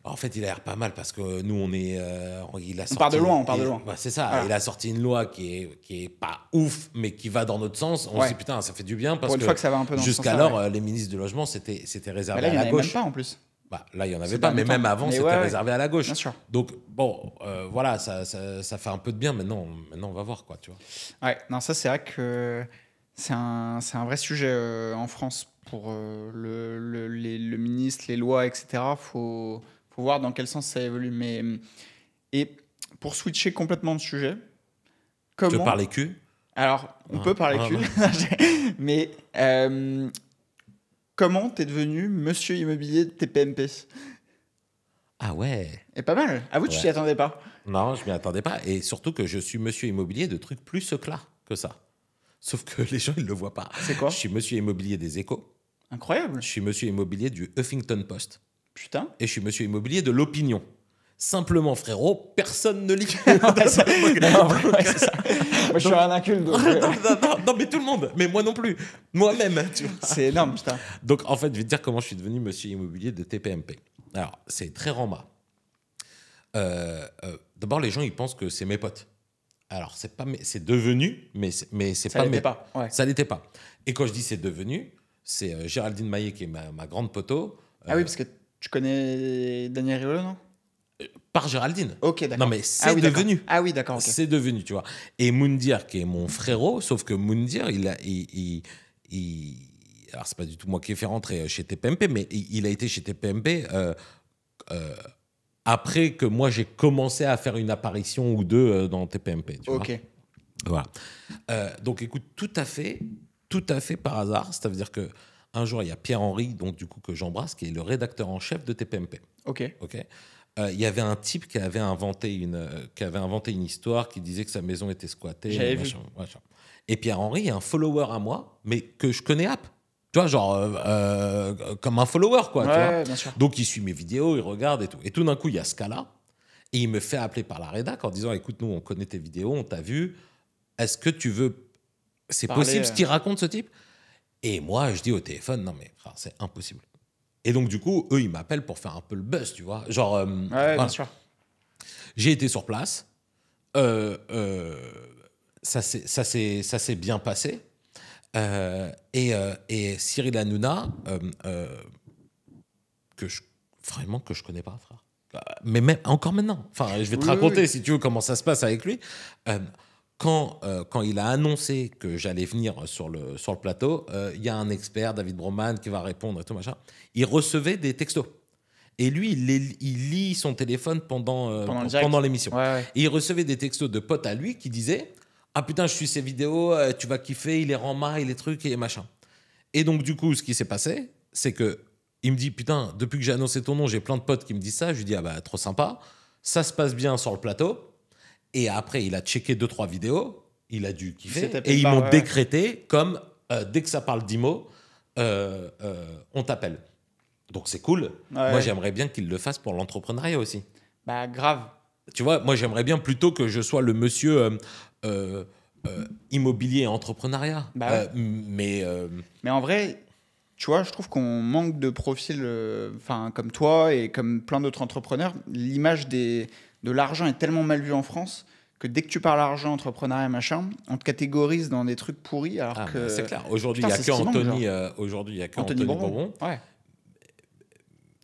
En fait, il a l'air pas mal parce que nous, il a sorti. Part de loin, on part de loin. Bah, c'est ça. Voilà. Il a sorti une loi qui est pas ouf, mais qui va dans notre sens. On se dit putain, ça fait du bien parce Pour une fois que ça va un peu dans ce sens-là, jusqu'alors, les ministres du logement, c'était réservé là, il y à en la avait gauche. même pas en plus. Bah, là, il y en avait C'est pas, pas mais longtemps. même avant, Mais c'était réservé à la gauche. Bien sûr. Donc bon, voilà, ça fait un peu de bien. Maintenant, on va voir quoi, tu vois. Ouais, non, ça c'est vrai que c'est un vrai sujet en France pour le ministre, les lois, etc. Faut voir dans quel sens ça évolue. Et pour switcher complètement de sujet, Tu veux comment... parler cul? Alors, on peut parler cul, mais comment t'es devenu monsieur immobilier de TPMP? Ah ouais. Et pas mal. Avoue, tu t'y attendais pas. Non, je m'y attendais pas. Et surtout que je suis monsieur immobilier de trucs plus seclats que ça. Sauf que les gens, ils le voient pas. C'est quoi? Je suis monsieur immobilier des Échos. Incroyable. Je suis monsieur immobilier du Huffington Post. Putain. Et je suis monsieur immobilier de l'Opinion. Simplement, frérot, personne ne lit. Non, c'est ça. Moi, je suis un inculte. Non, mais tout le monde. Mais moi non plus. Moi-même, tu vois. C'est énorme, putain. Donc, en fait, je vais te dire comment je suis devenu monsieur immobilier de TPMP. Alors, c'est très rama. D'abord, les gens, ils pensent que c'est mes potes. Alors, c'est devenu, mais c'est Ça pas l'était pas. Ouais. Ça l'était pas. Et quand je dis c'est devenu, c'est Géraldine Maillet qui est ma grande poteau. Ah oui, parce que tu connais Daniel Riolo, non? Par Géraldine. Ok, d'accord. Non, mais c'est devenu. Ah oui, d'accord. Okay. C'est devenu, tu vois. Et Moundir, qui est mon frérot, sauf que Moundir, alors, c'est pas du tout moi qui ai fait rentrer chez TPMP, mais il a été chez TPMP après que moi, j'ai commencé à faire une apparition ou deux dans TPMP. Tu vois. Voilà. Donc, écoute, tout à fait par hasard. C'est-à-dire qu'un jour, il y a Pierre-Henri, donc du coup, que j'embrasse, qui est le rédacteur en chef de TPMP. Ok. Il y avait un type qui avait inventé une histoire qui disait que sa maison était squattée. J'avais vu. Machin. Et Pierre-Henri est un follower à moi, mais que je connais app. Tu vois, genre, comme un follower, quoi. Ouais, tu vois. bien sûr. Donc, il suit mes vidéos, il regarde et tout. Et tout d'un coup, il y a ce cas-là. Et il me fait appeler par la rédac en disant, écoute, nous, on connaît tes vidéos, on t'a vu. Est-ce que tu veux... C'est possible ce qu'il raconte, ce type? Et moi, je dis au téléphone, non, mais frère, c'est impossible. Et donc, du coup, eux, ils m'appellent pour faire un peu le buzz, tu vois. Genre, voilà. Bien sûr. J'ai été sur place. Ça s'est bien passé. Et Cyril Hanouna, que je connais pas, frère. Mais même, encore maintenant. Enfin, je vais te raconter, si tu veux, comment ça se passe avec lui. Quand il a annoncé que j'allais venir sur le plateau, il y a un expert, David Broman, qui va répondre et tout machin. Il recevait des textos. Et lui, il lit son téléphone pendant l'émission. Ouais. Et il recevait des textos de potes à lui qui disaient « Ah putain, je suis ses vidéos, tu vas kiffer, il est rama, il est trucs et machin. » Et donc, du coup, ce qui s'est passé, c'est que il me dit « Putain, depuis que j'ai annoncé ton nom, j'ai plein de potes qui me disent ça. » Je lui dis « Ah bah, trop sympa. Ça se passe bien sur le plateau. » Et après, il a checké 2-3 vidéos, il a dû kiffer, et ils m'ont décrété comme, dès que ça parle d'IMO, on t'appelle. Donc c'est cool. Moi, j'aimerais bien qu'il le fasse pour l'entrepreneuriat aussi. Bah, grave. Tu vois, moi, j'aimerais bien plutôt que je sois le monsieur immobilier et entrepreneuriat. Mais en vrai, tu vois, je trouve qu'on manque de profils comme toi et comme plein d'autres entrepreneurs. L'image de l'argent est tellement mal vue en France que dès que tu parles argent, entrepreneuriat, machin, on te catégorise dans des trucs pourris. Alors que c'est clair. Aujourd'hui, il n'y a que Anthony Bourbon. Ouais.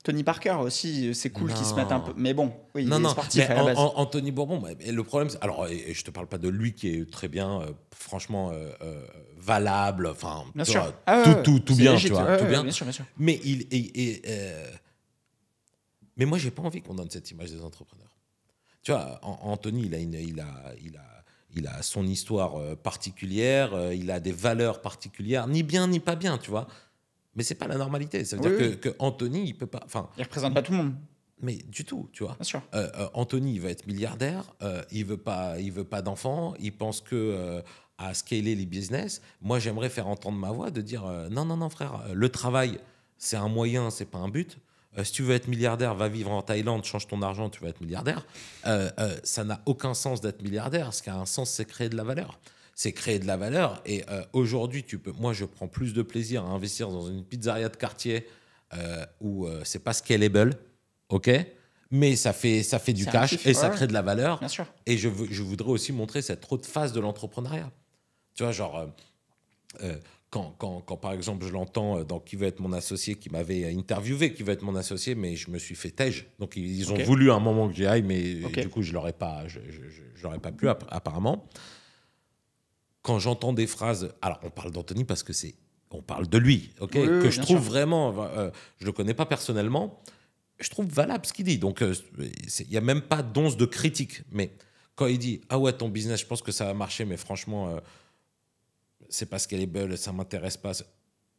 Tony Parker aussi, c'est cool qu'ils se mettent un peu. Mais bon, oui, il est sportif à la base. Anthony Bourbon, le problème, alors, et je te parle pas de lui qui est très bien, franchement valable, enfin, bien sûr. Tout bien, tu vois, tout bien. Bien sûr. Mais mais moi, j'ai pas envie qu'on donne cette image des entrepreneurs. Tu vois, Anthony, il a son histoire particulière, il a des valeurs particulières, ni bien ni pas bien, tu vois. Mais c'est pas la normalité. Ça veut dire que Anthony, il peut pas. Il représente pas tout le monde. Mais du tout, tu vois. Bien sûr. Anthony, il veut être milliardaire. Il veut pas d'enfants. Il pense que à scaler les business. Moi, j'aimerais faire entendre ma voix, de dire non, frère. Le travail, c'est un moyen, c'est pas un but. Si tu veux être milliardaire, va vivre en Thaïlande, change ton argent, tu vas être milliardaire. Ça n'a aucun sens d'être milliardaire. Ce qui a un sens, c'est créer de la valeur. C'est créer de la valeur. Et aujourd'hui, moi, je prends plus de plaisir à investir dans une pizzeria de quartier où c'est pas scalable, ok, mais ça fait du C'est un cash kiff, et ça ouais. crée de la valeur. Bien sûr. Et je voudrais aussi montrer cette autre phase de l'entrepreneuriat. Tu vois, genre, quand par exemple, je l'entends dans Qui veut être mon associé, qui m'avait interviewé, Qui veut être mon associé, mais je me suis fait tège. Donc, ils ont Ok. voulu à un moment que j'y aille, mais Ok. du coup, je l'aurais pas plu, apparemment. Quand j'entends des phrases, alors on parle d'Anthony parce que on parle de lui, ok, Oui, oui, que je bien trouve sûr. vraiment, je le connais pas personnellement, je trouve valable ce qu'il dit. Donc il y a même pas d'once de critique. Mais quand il dit ah ouais ton business, je pense que ça va marcher, mais franchement c'est parce qu'elle est belle, ça m'intéresse pas.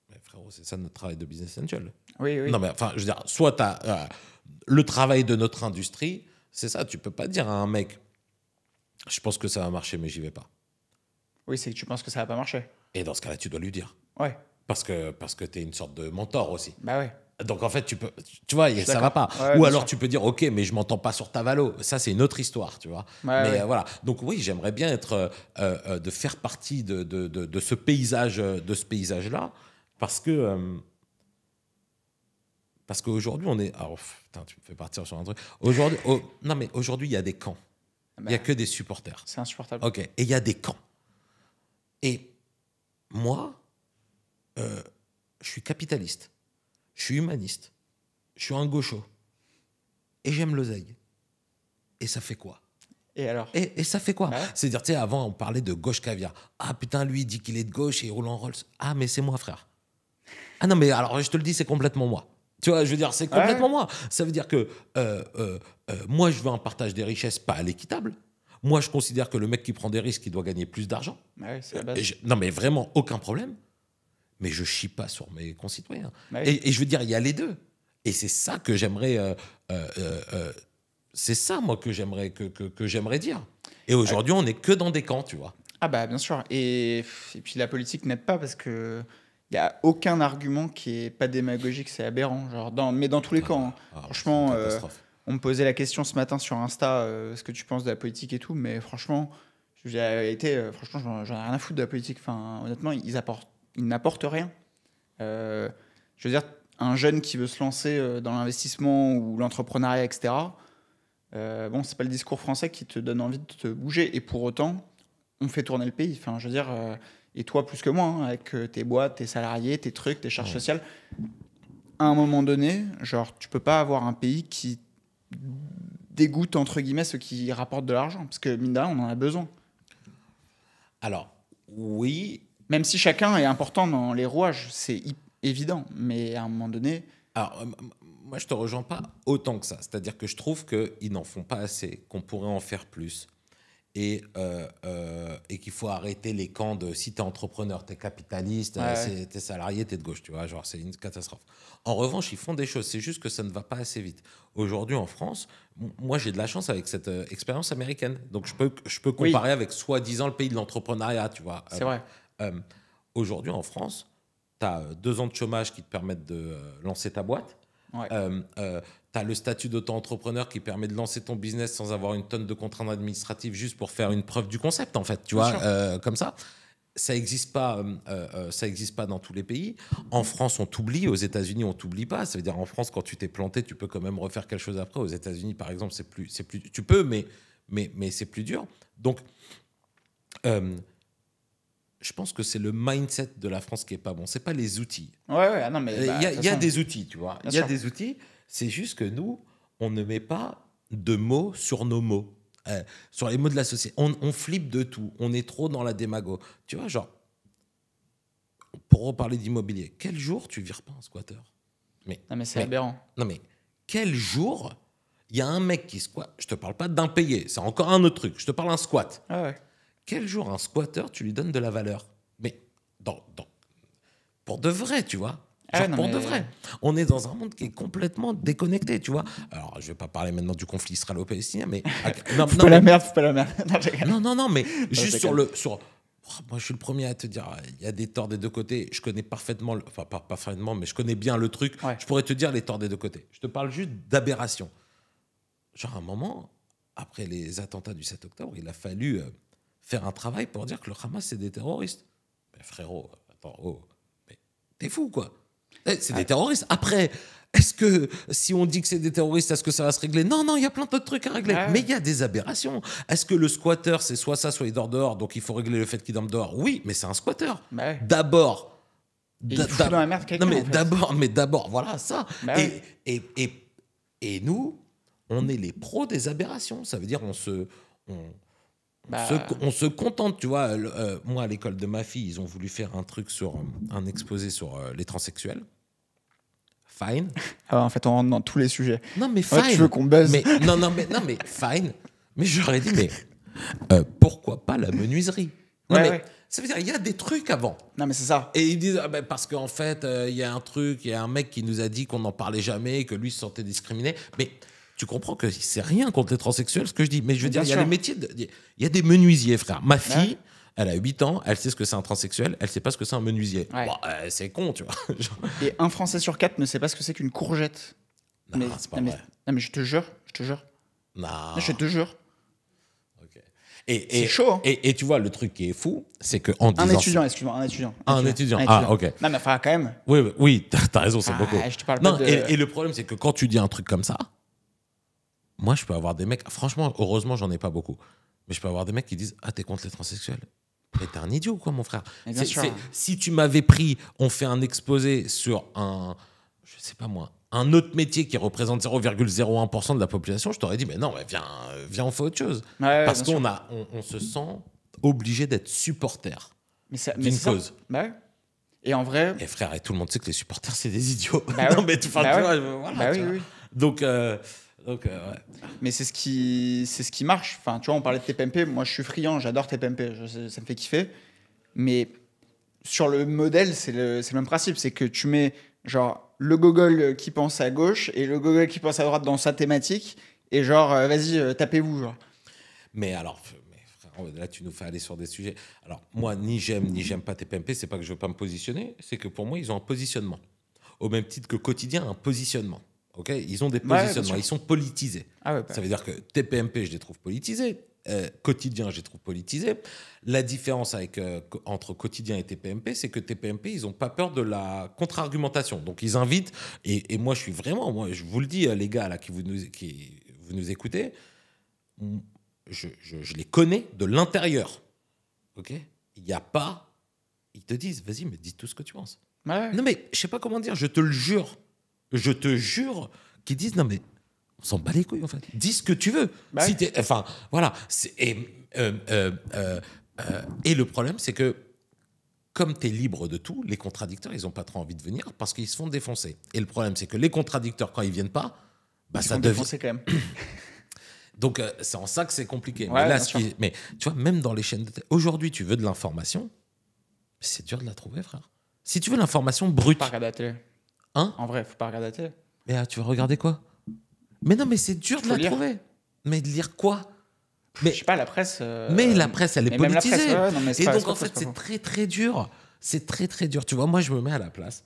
Mais frérot, c'est ça notre travail de business angel. Oui, oui. Non mais enfin je veux dire, soit t'as le travail de notre industrie, c'est ça. Tu peux pas dire à un mec, je pense que ça va marcher, mais j'y vais pas. Oui, c'est que tu penses que ça va pas marcher. Et dans ce cas-là, tu dois lui dire. Ouais. Parce que tu es une sorte de mentor aussi. Bah ouais. Donc en fait, tu vois, ça va pas. Ouais, Ou bien alors sûr. tu peux dire, ok, mais je m'entends pas sur ta valo. Ça, c'est une autre histoire, tu vois. Ouais, Mais ouais. voilà. Donc oui, j'aimerais bien être, de faire partie de ce paysage-là, parce qu'aujourd'hui, on est. Alors, putain, tu me fais partir sur un truc. Aujourd'hui, non mais aujourd'hui, il y a des camps. Il y a Bah, que des supporters. c'est insupportable. Ok. Et il y a des camps. Et moi, je suis capitaliste. Je suis humaniste. Je suis un gaucho. Et j'aime l'oseille. Et ça fait quoi? Et alors? Et ça fait quoi? Ouais. C'est-à-dire, tu sais, avant, on parlait de gauche caviar. Ah putain, lui, il dit qu'il est de gauche et il roule en Rolls. Ah, mais c'est moi, frère. Ah non, mais alors, je te le dis, c'est complètement moi. Tu vois, je veux dire, c'est complètement moi. Ça veut dire que moi, je veux un partage des richesses, pas à l'équitable. Moi, je considère que le mec qui prend des risques, il doit gagner plus d'argent. Bah ouais, c'est la base. Non, mais vraiment, aucun problème. Mais je chie pas sur mes concitoyens. Bah oui. Et je veux dire, il y a les deux. Et c'est ça que j'aimerais. C'est ça, moi, que j'aimerais dire. Et aujourd'hui, on n'est que dans des camps, tu vois. Ah bah bien sûr. Et puis la politique n'aide pas parce que il y a aucun argument qui est pas démagogique, c'est aberrant. Genre mais dans tous les camps, hein. Franchement, c'est une catastrophe. on me posait la question ce matin sur Insta, ce que tu penses de la politique et tout, mais franchement, franchement, j'en ai rien à foutre de la politique. Enfin, honnêtement, ils n'apportent rien. Je veux dire, un jeune qui veut se lancer dans l'investissement ou l'entrepreneuriat, etc. Bon, c'est pas le discours français qui te donne envie de te bouger. Et pour autant, on fait tourner le pays. Enfin, je veux dire, et toi plus que moi, hein, avec tes boîtes, tes salariés, tes trucs, tes charges sociales. À un moment donné, genre, tu peux pas avoir un pays qui dégoûte entre guillemets ceux qui rapportent de l'argent, parce que mine de rien, on en a besoin. Alors, oui. Même si chacun est important dans les rouages, c'est évident. Mais à un moment donné, Alors, moi, je te rejoins pas autant que ça. C'est-à-dire que je trouve qu'ils n'en font pas assez, qu'on pourrait en faire plus. Et qu'il faut arrêter les camps de si t'es entrepreneur, t'es capitaliste, ouais. t'es salarié, t'es de gauche, tu vois, genre c'est une catastrophe. En revanche, ils font des choses, c'est juste que ça ne va pas assez vite. Aujourd'hui en France, moi j'ai de la chance avec cette expérience américaine, donc je peux comparer avec soi-disant le pays de l'entrepreneuriat, tu vois. C'est vrai. Aujourd'hui en France, t'as 2 ans de chômage qui te permettent de lancer ta boîte. Ouais. Tu as le statut d'auto-entrepreneur qui permet de lancer ton business sans avoir une tonne de contraintes administratives juste pour faire une preuve du concept, en fait, tu vois, comme ça. Ça n'existe pas dans tous les pays. En France, on t'oublie. Aux États-Unis, on t'oublie pas. Ça veut dire en France, quand tu t'es planté, tu peux quand même refaire quelque chose après. Aux États-Unis, par exemple, c'est plus, tu peux, mais c'est plus dur. Donc, je pense que c'est le mindset de la France qui est pas bon. C'est pas les outils. Ouais, non, mais Il y a des outils, tu vois. Il y a sûr. des outils. C'est juste que nous, on ne met pas de mots sur nos mots, sur les mots de la société. On flippe de tout. On est trop dans la démago. Tu vois, genre, pour reparler d'immobilier, quel jour tu vires pas un squatteur? Non, mais c'est aberrant. Non, mais quel jour il y a un mec qui squatte? Je te parle pas d'impayé, c'est encore un autre truc. Je te parle d'un squat. Ah ouais. Quel jour un squatteur, tu lui donnes de la valeur? Mais pour de vrai, tu vois. Genre pour de vrai. On est dans un monde qui est complètement déconnecté, tu vois. Alors, je vais pas parler maintenant du conflit israélo-palestinien, mais... Faut pas la merde. Non, mais juste sur le... Moi, je suis le premier à te dire, il y a des torts des deux côtés. Je connais parfaitement, enfin pas parfaitement, mais je connais bien le truc. Ouais. Je pourrais te dire les torts des deux côtés. Je te parle juste d'aberration. Genre, à un moment, après les attentats du 7 octobre, il a fallu faire un travail pour dire que le Hamas, c'est des terroristes. Mais frérot, attends, mais t'es fou, quoi. C'est des terroristes. Après, est-ce que si on dit que c'est des terroristes, est-ce que ça va se régler? Non, il y a plein d'autres trucs à régler. Mais il y a des aberrations. Est-ce que le squatter, c'est soit ça, soit il dort dehors, donc il faut régler le fait qu'il dorme dehors? Oui, mais c'est un squatter. D'abord. Il fout dans la merde quelqu'un. Non, mais en fait. d'abord, voilà ça. Bah Et nous, on est les pros des aberrations. Ça veut dire on se contente, tu vois. Moi, à l'école de ma fille, ils ont voulu faire un exposé sur les transsexuels. Fine. Ah ouais, en fait, on rentre dans tous les sujets. Non, mais fine. Tu veux qu'on buzz? Non, mais fine. Mais j'aurais dit, pourquoi pas la menuiserie? Non, mais ça veut dire, il y a des trucs avant. Non, mais c'est ça. Et ils disent, parce qu'en fait, il y a un mec qui nous a dit qu'on n'en parlait jamais, que lui se sentait discriminé. Mais tu comprends que c'est rien contre les transsexuels, ce que je dis. Mais je veux dire, il y a des métiers, il y a des menuisiers, frère. Ma fille, elle a 8 ans, elle sait ce que c'est un transsexuel, elle sait pas ce que c'est un menuisier. Ouais. Bon, c'est con, tu vois. Et un Français sur 4 ne sait pas ce que c'est qu'une courgette. Non, c'est pas vrai. Non, mais je te jure. Non. Je te jure. Ok. C'est chaud. Hein. Et tu vois, le truc qui est fou, c'est qu'en disant... Un étudiant. Un étudiant. Ah, ok. Non, mais enfin, quand même. Oui, t'as raison, c'est beaucoup. Je te parle Non, pas de... et le problème, c'est que quand tu dis un truc comme ça, moi, je peux avoir des mecs... Franchement, heureusement, j'en ai pas beaucoup. Mais je peux avoir des mecs qui disent « Ah, t'es contre les transsexuels ?» Mais t'es un idiot, quoi, mon frère. Si tu m'avais pris, on fait un exposé sur je sais pas moi, un autre métier qui représente 0,01% de la population, je t'aurais dit, mais non, viens, on fait autre chose. Parce on se sent obligé d'être supporter d'une cause. Et en vrai... Et frère, et tout le monde sait que les supporters, c'est des idiots. Non, mais tu vois, oui. Donc, Mais c'est ce qui marche. Enfin, tu vois, on parlait de TPMP. Moi, je suis friand, j'adore TPMP. Ça me fait kiffer. Mais sur le modèle, c'est le même principe. C'est que tu mets genre le gogol qui pense à gauche et le gogol qui pense à droite dans sa thématique. Et genre, vas-y, tapez-vous. Genre. Mais alors, frère, là, tu nous fais aller sur des sujets. Alors, moi, ni j'aime pas TPMP. C'est pas que je veux pas me positionner. C'est que pour moi, ils ont un positionnement. Au même titre que Quotidien a un positionnement. Okay, ils ont des positionnements, ils sont politisés. Ça veut dire que TPMP, je les trouve politisés. Quotidien, je les trouve politisés. La différence entre Quotidien et TPMP, c'est que TPMP, ils n'ont pas peur de la contre-argumentation. Donc, ils invitent, et moi, je vous le dis, les gars là, qui vous nous écoutez, je les connais de l'intérieur. Okay, il n'y a pas... Ils te disent, vas-y, mais dis tout ce que tu penses. Non, mais je ne sais pas comment dire, je te le jure. Je te jure qu'ils disent non mais on s'en bat les couilles en fait. Dis ce que tu veux. Enfin voilà. Et le problème c'est que comme tu es libre de tout, les contradicteurs ils ont pas trop envie de venir parce qu'ils se font défoncer. Et le problème c'est que les contradicteurs quand ils viennent pas, ça devient défoncer quand même. Donc c'est en ça que c'est compliqué. Mais tu vois même dans les chaînes aujourd'hui tu veux de l'information, c'est dur de la trouver frère. Si tu veux l'information brute. Pas regarder la télé. En vrai, faut pas regarder la télé. Mais tu vas regarder quoi? Mais non, mais c'est dur de la trouver. Mais de lire quoi? Je sais pas, la presse... Mais la presse, elle est politisée. Et donc, en fait, c'est très, très dur. C'est très, très dur. Tu vois, moi, je me mets à la place.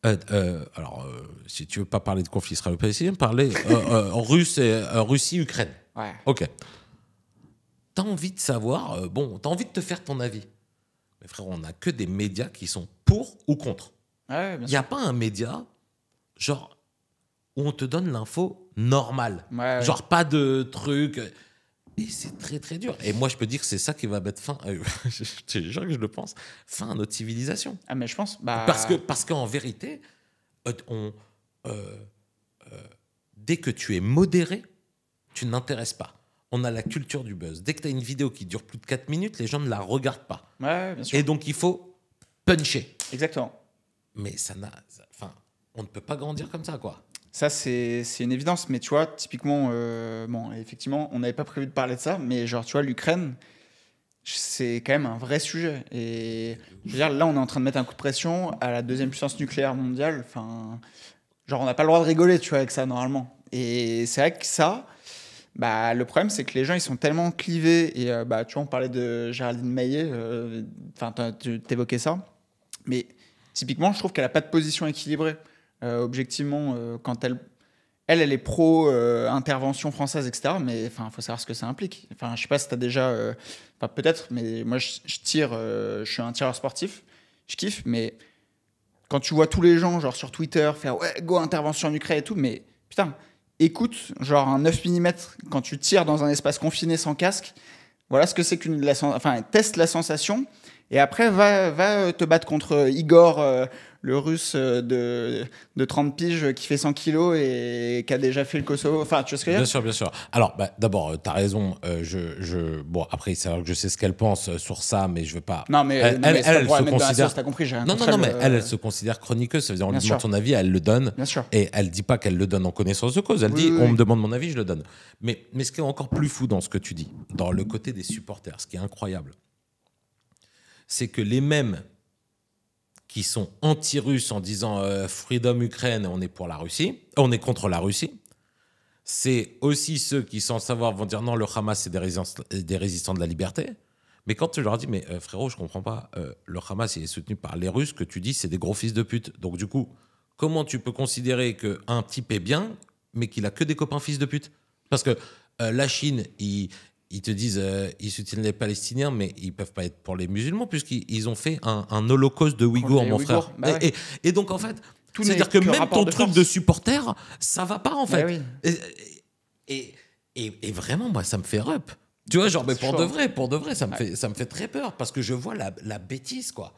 Alors, si tu veux pas parler de conflit israélo-palestinien, parler Russie-Ukraine. Ouais. OK. T'as envie de savoir... t'as envie de te faire ton avis. Mais frère, on n'a que des médias qui sont pour ou contre. Il n'y a pas un média, genre, où on te donne l'info normale. Genre, pas de trucs. Et c'est très, très dur. Et moi, je peux dire que c'est ça qui va mettre fin, je te jure que je le pense, fin à notre civilisation. Ah, mais je pense... Parce qu'en vérité, dès que tu es modéré, tu n'intéresses pas. On a la culture du buzz. Dès que tu as une vidéo qui dure plus de 4 minutes, les gens ne la regardent pas. Bien sûr. Et donc, il faut puncher. Exactement. Mais on ne peut pas grandir comme ça, quoi. Ça, c'est une évidence. Mais tu vois, typiquement, effectivement, on n'avait pas prévu de parler de ça, mais genre, tu vois, l'Ukraine, c'est quand même un vrai sujet. Et je veux dire, là, on est en train de mettre un coup de pression à la deuxième puissance nucléaire mondiale. Enfin, genre, on n'a pas le droit de rigoler, tu vois, avec ça, normalement. Et c'est vrai que ça... le problème, c'est que les gens, ils sont tellement clivés. Et tu vois, on parlait de Géraldine Maillet. Tu évoquais ça. Mais typiquement, je trouve qu'elle n'a pas de position équilibrée. Objectivement, quand elle est pro-intervention française, etc. Mais il faut savoir ce que ça implique. Je ne sais pas si tu as déjà... peut-être, mais moi, je tire. Je suis un tireur sportif. Je kiffe. Mais quand tu vois tous les gens, genre sur Twitter, faire ouais, go, intervention en Ukraine et tout, mais putain, écoute, genre un 9 mm quand tu tires dans un espace confiné sans casque, voilà ce que c'est enfin, teste la sensation, et après, va te battre contre Igor, le russe de 30 piges qui fait 100 kilos et qui a déjà fait le Kosovo. Enfin, tu vois ce que je veux Bien dire? sûr, bien sûr. Alors, d'abord, tu as raison. Bon, après, c'est vrai que je sais ce qu'elle pense sur ça, mais je veux pas. Non, mais c'est pas pour la mettre dans la sauce, t'as compris, j'ai rien Non, contre non, non, elle, mais elle se considère chroniqueuse. Ça veut dire, on Bien lui demande sûr. son avis, elle le donne. Bien sûr. Et elle dit pas qu'elle le donne en connaissance de cause. Elle Oui, dit, oui, on oui. me demande mon avis, je le donne. Mais ce qui est encore plus fou dans ce que tu dis, dans le côté des supporters, ce qui est incroyable, c'est que les mêmes qui sont anti-russes en disant Freedom Ukraine, on est pour la Russie, on est contre la Russie. C'est aussi ceux qui, sans le savoir, vont dire non, le Hamas, c'est des résistants de la liberté. Mais quand tu leur dis, mais frérot, je comprends pas, le Hamas, il est soutenu par les Russes, que tu dis, c'est des gros fils de pute. Donc du coup, comment tu peux considérer qu'un type est bien, mais qu'il a que des copains fils de pute? Parce que la Chine, ils te disent, ils soutiennent les Palestiniens, mais ils peuvent pas être pour les musulmans, puisqu'ils ont fait un holocauste de Ouïghours, les mon Ouïghours, frère. bah ouais. Et donc, en fait, Tout c'est-à-dire n'est que que même rapport ton de truc force. de supporter, ça va pas, en fait. Bah oui. Et vraiment, moi, ça me fait rep. Tu vois, genre, mais C'est pour chaud, de hein. vrai, ça me fait très peur, parce que je vois la bêtise, quoi.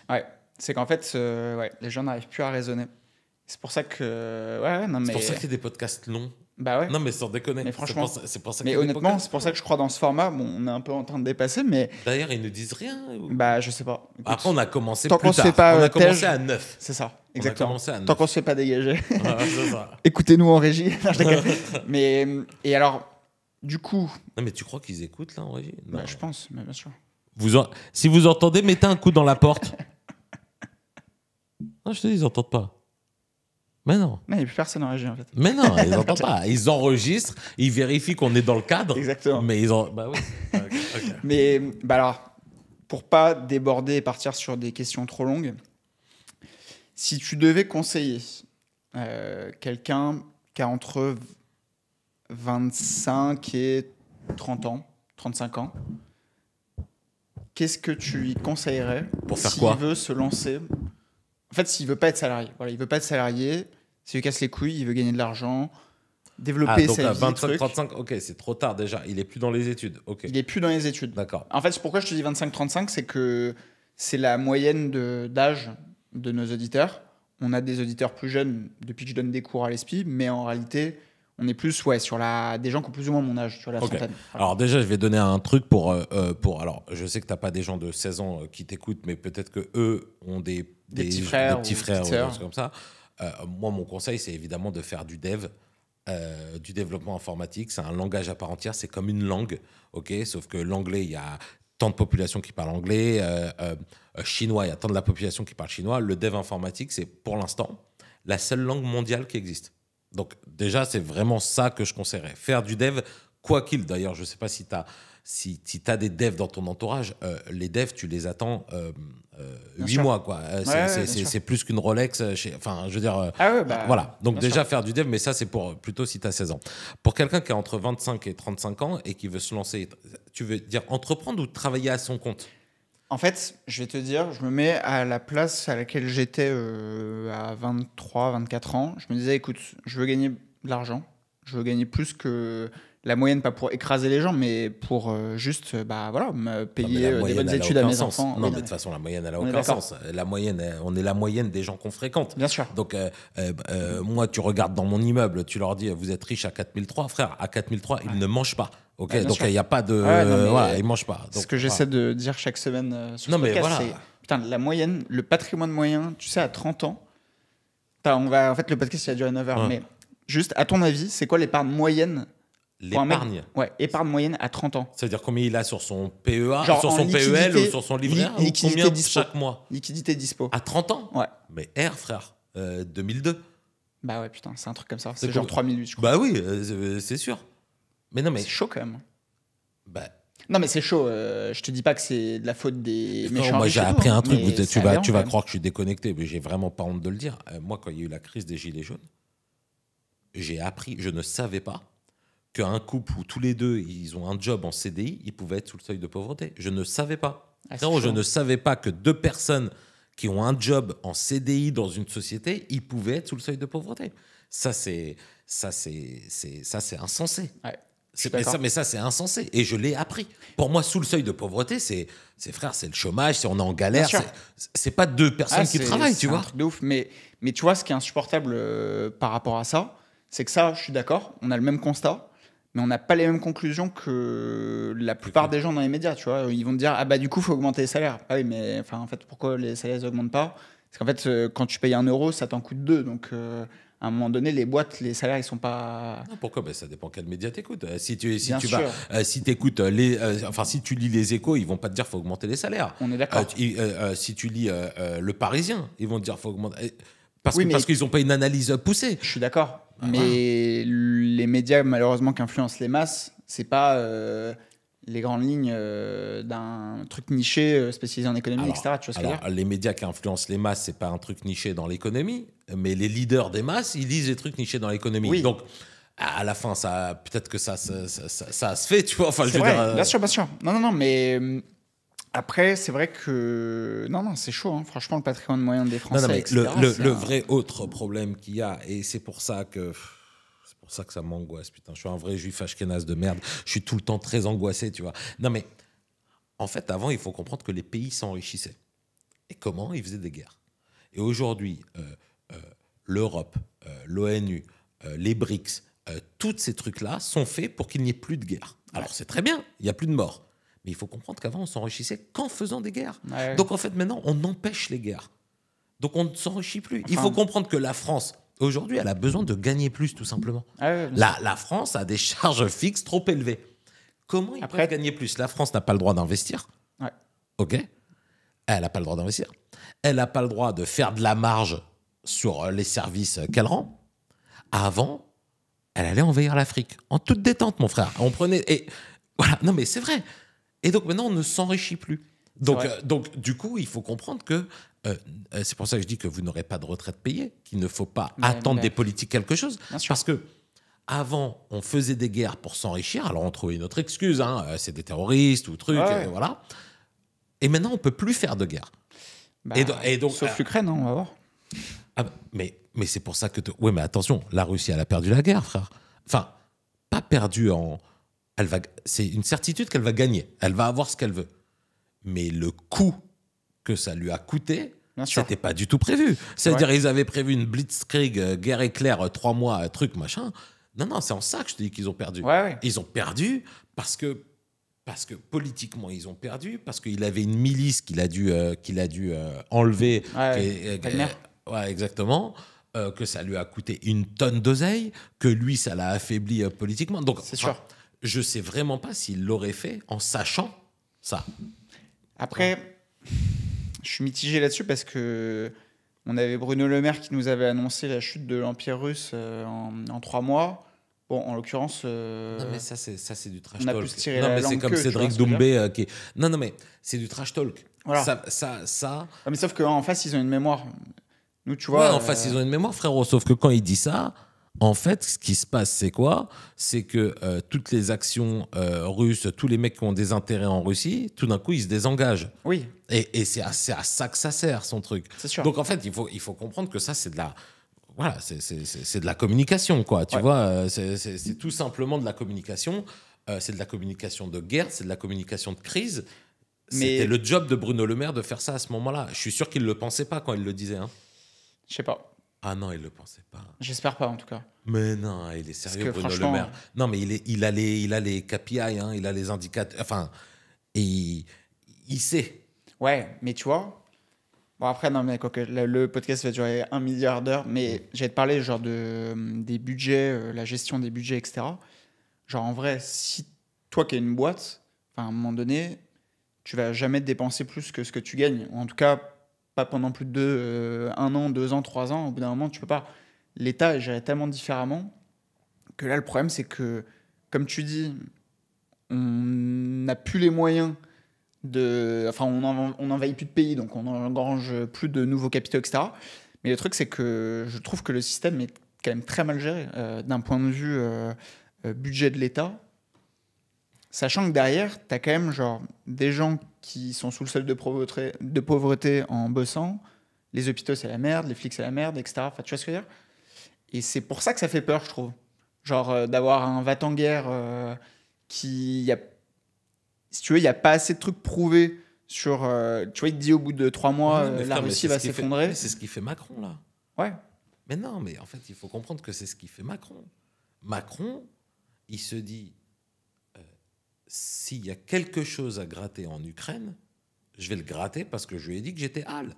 Ouais, c'est qu'en fait, ouais, les gens n'arrivent plus à raisonner. C'est pour ça que. Ouais, non, mais. C'est pour ça qu'il y a des podcasts longs. Bah ouais. Non, mais sans déconner. Mais franchement. C'est pour ça Mais qu'il y a des honnêtement, podcasts c'est pour ça que je crois dans ce format. Bon, on est un peu en train de dépasser, mais. D'ailleurs, ils ne disent rien. Bah, je sais pas. Écoute, Après, on a commencé tant plus qu'on se tard. fait pas, On a commencé tège, à 9. c'est ça, On a exactement. commencé à Tant 9. qu'on se fait pas dégager. Ouais, c'est ça. Écoutez-nous en régie. Non, je déconne. Mais. Et alors, du coup. Non, mais tu crois qu'ils écoutent, là, en régie? Non. Bah, je pense, mais bien sûr. Si vous entendez, mettez un coup dans la porte. Non, je te dis, ils n'entendent pas. Mais non. Non, il n'y a plus personne en régie, en fait. Mais non, ils n'entendent pas. Ils enregistrent, ils vérifient qu'on est dans le cadre. Exactement. Mais ils ont. Bah oui. Ok. Mais bah alors, pour pas déborder et partir sur des questions trop longues, si tu devais conseiller quelqu'un qui a entre 25 et 30 ans, 35 ans, qu'est-ce que tu lui conseillerais Pour faire s'il quoi veut se lancer? En fait, s'il veut pas être salarié. Voilà, il veut pas être salarié, s'il lui casse les couilles, il veut gagner de l'argent, développer donc sa à vie, 25, truc. 35, ok, c'est trop tard déjà. Il est plus dans les études. Ok. Il est plus dans les études. D'accord. En fait, pourquoi je te dis 25-35, c'est que c'est la moyenne d'âge de nos auditeurs. On a des auditeurs plus jeunes depuis que je donne des cours à l'ESPI, mais en réalité, on est plus sur des gens qui ont plus ou moins mon âge, sur la Ok. trentaine. Voilà. Alors déjà, je vais donner un truc pour alors, je sais que t'as pas des gens de 16 ans qui t'écoutent, mais peut-être que eux ont des petits frères des petits ou frères petites ou des sœurs. choses comme ça. Moi, mon conseil, c'est évidemment de faire du dev. Du développement informatique, c'est un langage à part entière, c'est comme une langue, ok. Sauf que l'anglais, il y a tant de population qui parle anglais, chinois, il y a tant de la population qui parle chinois. Le dev informatique, c'est pour l'instant la seule langue mondiale qui existe. Donc déjà, c'est vraiment ça que je conseillerais. Faire du dev, quoi qu'il. D'ailleurs, je ne sais pas si tu as des devs dans ton entourage. Les devs, tu les attends Bien 8 sûr. mois, quoi. bien sûr. C'est plus qu'une Rolex. Enfin, je veux dire... Ah ouais, bah, voilà. Donc bien déjà, sûr. faire du dev, mais ça, c'est pour plutôt si tu as 16 ans. Pour quelqu'un qui a entre 25 et 35 ans et qui veut se lancer, tu veux dire entreprendre ou travailler à son compte? En fait, je vais te dire, je me mets à la place à laquelle j'étais à 23, 24 ans. Je me disais, écoute, je veux gagner de l'argent. Je veux gagner plus que la moyenne, pas pour écraser les gens, mais pour juste voilà, me payer des bonnes études à mes enfants. Non, Oui, mais de toute façon, la moyenne, elle a on est aucun d'accord. sens. La moyenne, on est la moyenne des gens qu'on fréquente. Bien sûr. Donc, moi, tu regardes dans mon immeuble, tu leur dis, vous êtes riche à 4003. Frère, à 4003, ils ne mangent pas. Ok, bien donc sûr. il n'y a pas de. Non, mais voilà, ils ne mangent pas. Donc, ce que j'essaie de dire chaque semaine sur Non, ce mais podcast, voilà. c'est putain, la moyenne, le patrimoine moyen, tu sais, à 30 ans. En fait, le podcast, il a duré 9 heures, Ouais. mais juste, à ton avis, c'est quoi l'épargne moyenne pour un mec- l'épargne. Ouais, épargne moyenne à 30 ans. Ça veut dire combien il a sur son PEA, Genre sur en son PEL liquidité- ou sur son livret A, ou liquidité combien dispo. chaque mois? Liquidité dispo. À 30 ans? Ouais. Mais frère, 2002. Bah ouais, putain, c'est un truc comme ça. C'est C'est genre cool. 3008, je crois. Bah oui, c'est sûr. Mais non, mais. C'est chaud quand même. Bah, Non, mais c'est chaud. Je te dis pas que c'est de la faute des frérot, méchants. moi, riches j'ai et tout, appris un truc. mais Tu c'est vas aberrant, quand même. croire que je suis déconnecté, mais j'ai vraiment pas honte de le dire. Moi, quand il y a eu la crise des Gilets jaunes, j'ai appris, je ne savais pas qu'un couple où tous les deux ils ont un job en CDI, ils pouvaient être sous le seuil de pauvreté. Je ne savais pas. Ah, c'est Frérot, je chaud. ne savais pas que deux personnes qui ont un job en CDI dans une société, ils pouvaient être sous le seuil de pauvreté. Ça, c'est insensé. Ouais. Mais ça, c'est insensé. Et je l'ai appris. Pour moi, sous le seuil de pauvreté, c'est frère, c'est le chômage, c'est on est en galère. C'est pas deux personnes qui travaillent, tu vois. C'est un truc de ouf. Mais tu vois, ce qui est insupportable par rapport à ça, c'est que ça, je suis d'accord, on a le même constat, mais on n'a pas les mêmes conclusions que la plupart des gens dans les médias, tu vois. Ils vont te dire, ah bah du coup, il faut augmenter les salaires. Ah oui, mais en fait, pourquoi les salaires n'augmentent pas? Parce qu'en fait, quand tu payes 1 euro, ça t'en coûte 2. Donc, à un moment donné, les boîtes, les salaires, ils sont pas... Non, pourquoi? Ça dépend quel média t'écoutes. Si tu écoutes si tu lis les Échos, ils vont pas te dire faut augmenter les salaires. On est d'accord. Si tu lis Le Parisien, ils vont te dire faut augmenter parce qu'ils ont pas une analyse poussée. Je suis d'accord. Mais les médias, malheureusement, qui influencent les masses, c'est pas les grandes lignes d'un truc niché spécialisé en économie, etc. Tu vois ce que je veux dire ? Les médias qui influencent les masses, c'est pas un truc niché dans l'économie, mais les leaders des masses, ils lisent les trucs nichés dans l'économie. Oui. Donc, à la fin, peut-être que ça se fait, tu vois. Enfin, c'est vrai, bien sûr. Non, mais après, c'est vrai que... Non, c'est chaud, hein. Franchement, le patrimoine moyen des Français, mais etc. Le vrai autre problème qu'il y a, et c'est pour ça que ça m'angoisse, putain. Je suis un vrai juif ashkénaze de merde. Je suis tout le temps très angoissé, tu vois. Non, mais en fait, avant, il faut comprendre que les pays s'enrichissaient. Et comment? Ils faisaient des guerres. Et aujourd'hui, l'Europe, l'ONU, les BRICS, tous ces trucs-là sont faits pour qu'il n'y ait plus de guerre. Alors, c'est très bien, il n'y a plus de morts. Mais il faut comprendre qu'avant, on s'enrichissait qu'en faisant des guerres. Ouais. Donc, en fait, maintenant, on empêche les guerres. Donc, on ne s'enrichit plus. Il faut comprendre que la France, aujourd'hui, elle a besoin de gagner plus, tout simplement. La France a des charges fixes trop élevées. Comment ils peuvent gagner plus? La France n'a pas le droit d'investir. Ouais. OK. Elle n'a pas le droit d'investir. Elle n'a pas le droit de faire de la marge sur les services qu'elle rend. Avant, elle allait envahir l'Afrique. En toute détente, mon frère. On prenait... Et voilà. Non, mais c'est vrai. Et donc, maintenant, on ne s'enrichit plus. Donc, du coup, il faut comprendre que c'est pour ça que je dis que vous n'aurez pas de retraite payée, qu'il ne faut pas attendre des politiques quelque chose. Parce que avant, on faisait des guerres pour s'enrichir. Alors, on trouvait une autre excuse. C'est des terroristes ou trucs. Voilà. Et maintenant, on ne peut plus faire de guerre. Et donc, sauf l'Ukraine, on va voir. Mais c'est pour ça que... Oui, mais attention, la Russie, elle a perdu la guerre, frère. Enfin, pas perdu en... C'est une certitude qu'elle va gagner. Elle va avoir ce qu'elle veut. Mais le coût que ça lui a coûté, c'était pas du tout prévu. C'est-à-dire, ils avaient prévu une blitzkrieg, guerre éclair, 3 mois, truc, machin. Non, c'est en ça que je te dis qu'ils ont perdu. Ils ont perdu parce que politiquement, ils ont perdu, parce qu'il avait une milice qu'il a dû enlever. Exactement. Que ça lui a coûté une tonne d'oseille, que lui, ça l'a affaibli politiquement. Donc, c'est sûr. Je sais vraiment pas s'il l'aurait fait en sachant ça. Après, je suis mitigé là-dessus parce que on avait Bruno Le Maire qui nous avait annoncé la chute de l'Empire russe en 3 mois. Bon, en l'occurrence... Non, mais ça, c'est du trash on talk. A pu se tirer la c'est langue comme Cédric Doumbé qui... Non, mais c'est du trash talk. Voilà. Ça... mais sauf qu'en face, ils ont une mémoire. Nous, tu vois... en face, ils ont une mémoire, frérot. Sauf que quand il dit ça... En fait, ce qui se passe, c'est quoi? C'est que toutes les actions russes, tous les mecs qui ont des intérêts en Russie, tout d'un coup, ils se désengagent. Oui. Et c'est à ça que ça sert, son truc. C'est sûr. Donc, en fait, il faut comprendre que ça, c'est de la... Voilà, c'est de la communication, quoi. Tu vois, c'est tout simplement de la communication. C'est de la communication de guerre, c'est de la communication de crise. C'était le job de Bruno Le Maire de faire ça à ce moment-là. Je suis sûr qu'il ne le pensait pas quand il le disait. Je sais pas. Ah non, il le pensait pas. J'espère pas, en tout cas. Mais non, il est sérieux, Bruno Le Maire. Non, mais il a les KPI, il a les indicateurs. Enfin, et il sait. Ouais, mais tu vois... Bon, après, non, mais le podcast va durer 1 milliard d'heures, mais j'allais te parler genre des budgets, la gestion des budgets, etc. Genre, en vrai, si toi qui as une boîte, à un moment donné, tu vas jamais dépenser plus que ce que tu gagnes. En tout cas, pas pendant plus de 1 an, 2 ans, 3 ans. Au bout d'un moment, tu peux pas. L'État est géré tellement différemment que là, le problème, c'est que, comme tu dis, on n'a plus les moyens on n'envahit plus de pays, donc on n'engrange plus de nouveaux capitaux, etc. Mais le truc, c'est que je trouve que le système est quand même très mal géré d'un point de vue budget de l'État, sachant que derrière, tu as quand même genre, des gens qui sont sous le seuil de pauvreté en bossant. Les hôpitaux, c'est la merde, les flics, c'est la merde, etc. Enfin, tu vois ce que je veux dire? Et c'est pour ça que ça fait peur, je trouve. Genre, d'avoir un va-t-en-guerre si tu veux, il n'y a pas assez de trucs prouvés sur... tu vois, il te dit au bout de 3 mois, la Russie va s'effondrer. C'est ce qui fait Macron, là. Ouais. Mais non, mais en fait, il faut comprendre que c'est ce qui fait Macron. Macron, il se dit, s'il y a quelque chose à gratter en Ukraine, je vais le gratter parce que je lui ai dit que j'étais Al.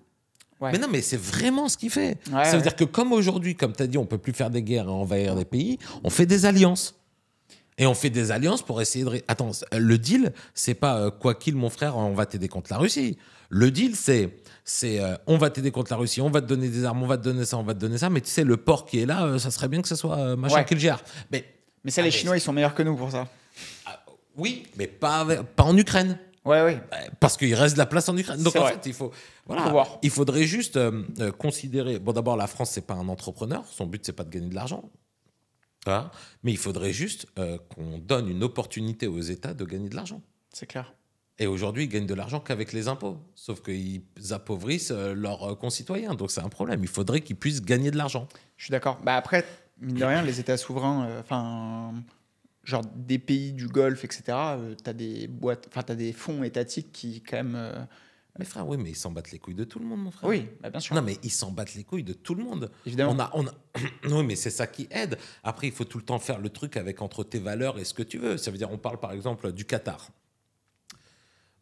Ouais. Mais non, mais c'est vraiment ce qu'il fait. Ouais, ça veut dire que comme aujourd'hui, comme tu as dit, on ne peut plus faire des guerres et envahir des pays, on fait des alliances. Et on fait des alliances pour essayer de... Attends, le deal, c'est pas quoi qu'il, mon frère, on va t'aider contre la Russie. Le deal, c'est on va t'aider contre la Russie, on va te donner des armes, on va te donner ça, on va te donner ça. Mais tu sais, le port qui est là, ça serait bien que ce soit machin qui le gère. Mais ça, les Chinois, ils sont meilleurs que nous pour ça. Oui, mais pas en Ukraine. Ouais. Parce qu'il reste de la place en Ukraine. Donc en fait, il faudrait juste considérer... Bon, d'abord, la France, c'est pas un entrepreneur. Son but, c'est pas de gagner de l'argent. Voilà. Mais il faudrait juste qu'on donne une opportunité aux États de gagner de l'argent. C'est clair. Et aujourd'hui, ils gagnent de l'argent qu'avec les impôts. Sauf qu'ils appauvrissent leurs concitoyens. Donc c'est un problème. Il faudrait qu'ils puissent gagner de l'argent. Je suis d'accord. Bah après, mine de rien, les États souverains, genre des pays du Golfe, etc., t'as des fonds étatiques qui quand même... Mais frère, oui, mais ils s'en battent les couilles de tout le monde, mon frère. Oui, bah bien sûr. Non, mais ils s'en battent les couilles de tout le monde. Évidemment. Oui, mais c'est ça qui aide. Après, il faut tout le temps faire le truc avec entre tes valeurs et ce que tu veux. Ça veut dire, on parle par exemple du Qatar.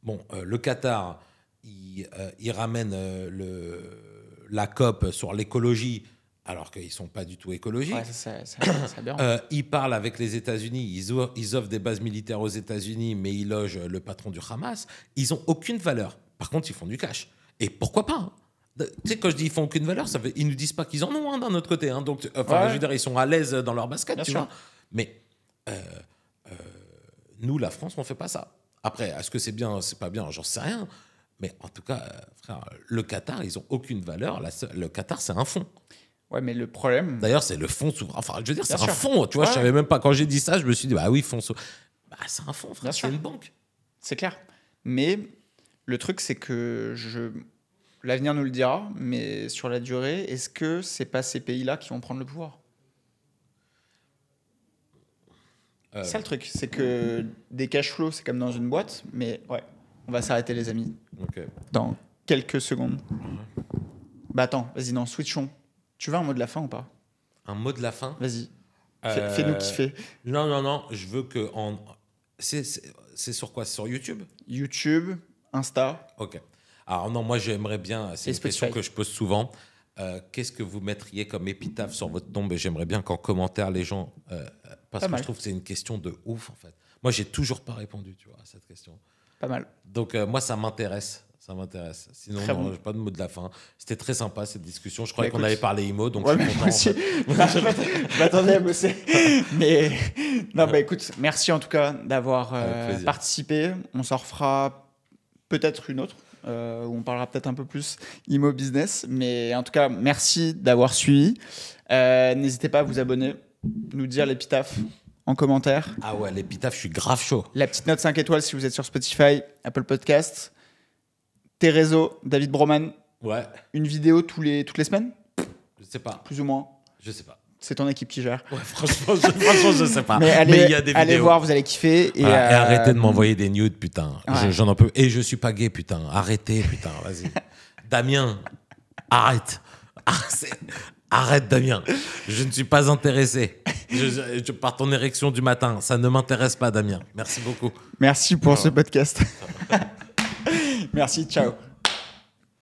Bon, le Qatar, il ramène la COP sur l'écologie, alors qu'ils ne sont pas du tout écologiques. Ouais, c'est bien. Ils parlent avec les États-Unis, ils offrent des bases militaires aux États-Unis, mais ils logent le patron du Hamas. Ils n'ont aucune valeur. Par contre, ils font du cash. Et pourquoi pas? Tu sais, quand je dis ils font aucune valeur, ils ne nous disent pas qu'ils en ont d'un autre côté. Donc, je veux dire, ils sont à l'aise dans leur basket, bien tu vois. Mais nous, la France, on ne fait pas ça. Après, est-ce que c'est bien, c'est pas bien? J'en sais rien. Mais en tout cas, frère, le Qatar, ils n'ont aucune valeur. Le Qatar, c'est un fonds. Ouais, mais le problème... D'ailleurs, c'est le fonds souverain. Enfin, je veux dire, c'est un fonds. Tu vois, je savais même pas. Quand j'ai dit ça, je me suis dit, bah oui, fonds souverain. Bah, c'est un fonds, frère. C'est une banque. C'est clair. Mais le truc, c'est que l'avenir nous le dira, mais sur la durée, est-ce que c'est pas ces pays-là qui vont prendre le pouvoir? C'est ça le truc, c'est que des cash flows, c'est comme dans une boîte, mais ouais, on va s'arrêter, les amis. Okay. Dans quelques secondes. Bah attends, vas-y, non, switchons. Tu veux un mot de la fin ou pas? Un mot de la fin? Vas-y. Fais-nous kiffer. Non. Je veux que... C'est sur quoi? C'est sur YouTube? YouTube, Insta. Ok. Alors non, moi j'aimerais bien... C'est une question que je pose souvent. Qu'est-ce que vous mettriez comme épitaphe sur votre tombe? Et j'aimerais bien qu'en commentaire, les gens... parce que je trouve que c'est une question de ouf, en fait. Moi, j'ai toujours pas répondu, tu vois, à cette question. Pas mal. Donc, moi, ça m'intéresse. Ça m'intéresse. Sinon, non, j'ai pas de mot de la fin. C'était très sympa, cette discussion. Je croyais qu'on allait parler IMO, donc je suis content. Je m'attendais à bosser. Mais non, bah écoute, merci en tout cas d'avoir participé. On s'en refera peut-être une autre, où on parlera peut-être un peu plus IMO business. Mais en tout cas, merci d'avoir suivi. N'hésitez pas à vous abonner, nous dire l'épitaphe en commentaire. Ah ouais, l'épitaphe, je suis grave chaud. La petite note 5 étoiles si vous êtes sur Spotify, Apple Podcast. Tes réseaux, David Broman. Ouais. Une vidéo toutes les semaines? Je sais pas. Plus ou moins? Je sais pas. C'est ton équipe qui gère. Ouais, franchement, je sais pas. Mais il y a des allez vidéos. Voir, vous allez kiffer. Et, et arrêtez de m'envoyer des nudes, putain. Ouais. J'en en peux. Et je suis pas gay, putain. Arrêtez, putain. Vas-y. Damien, arrête. Arrête, Damien. Je ne suis pas intéressé. Par ton érection du matin. Ça ne m'intéresse pas, Damien. Merci beaucoup. Merci pour ce podcast. Merci, ciao.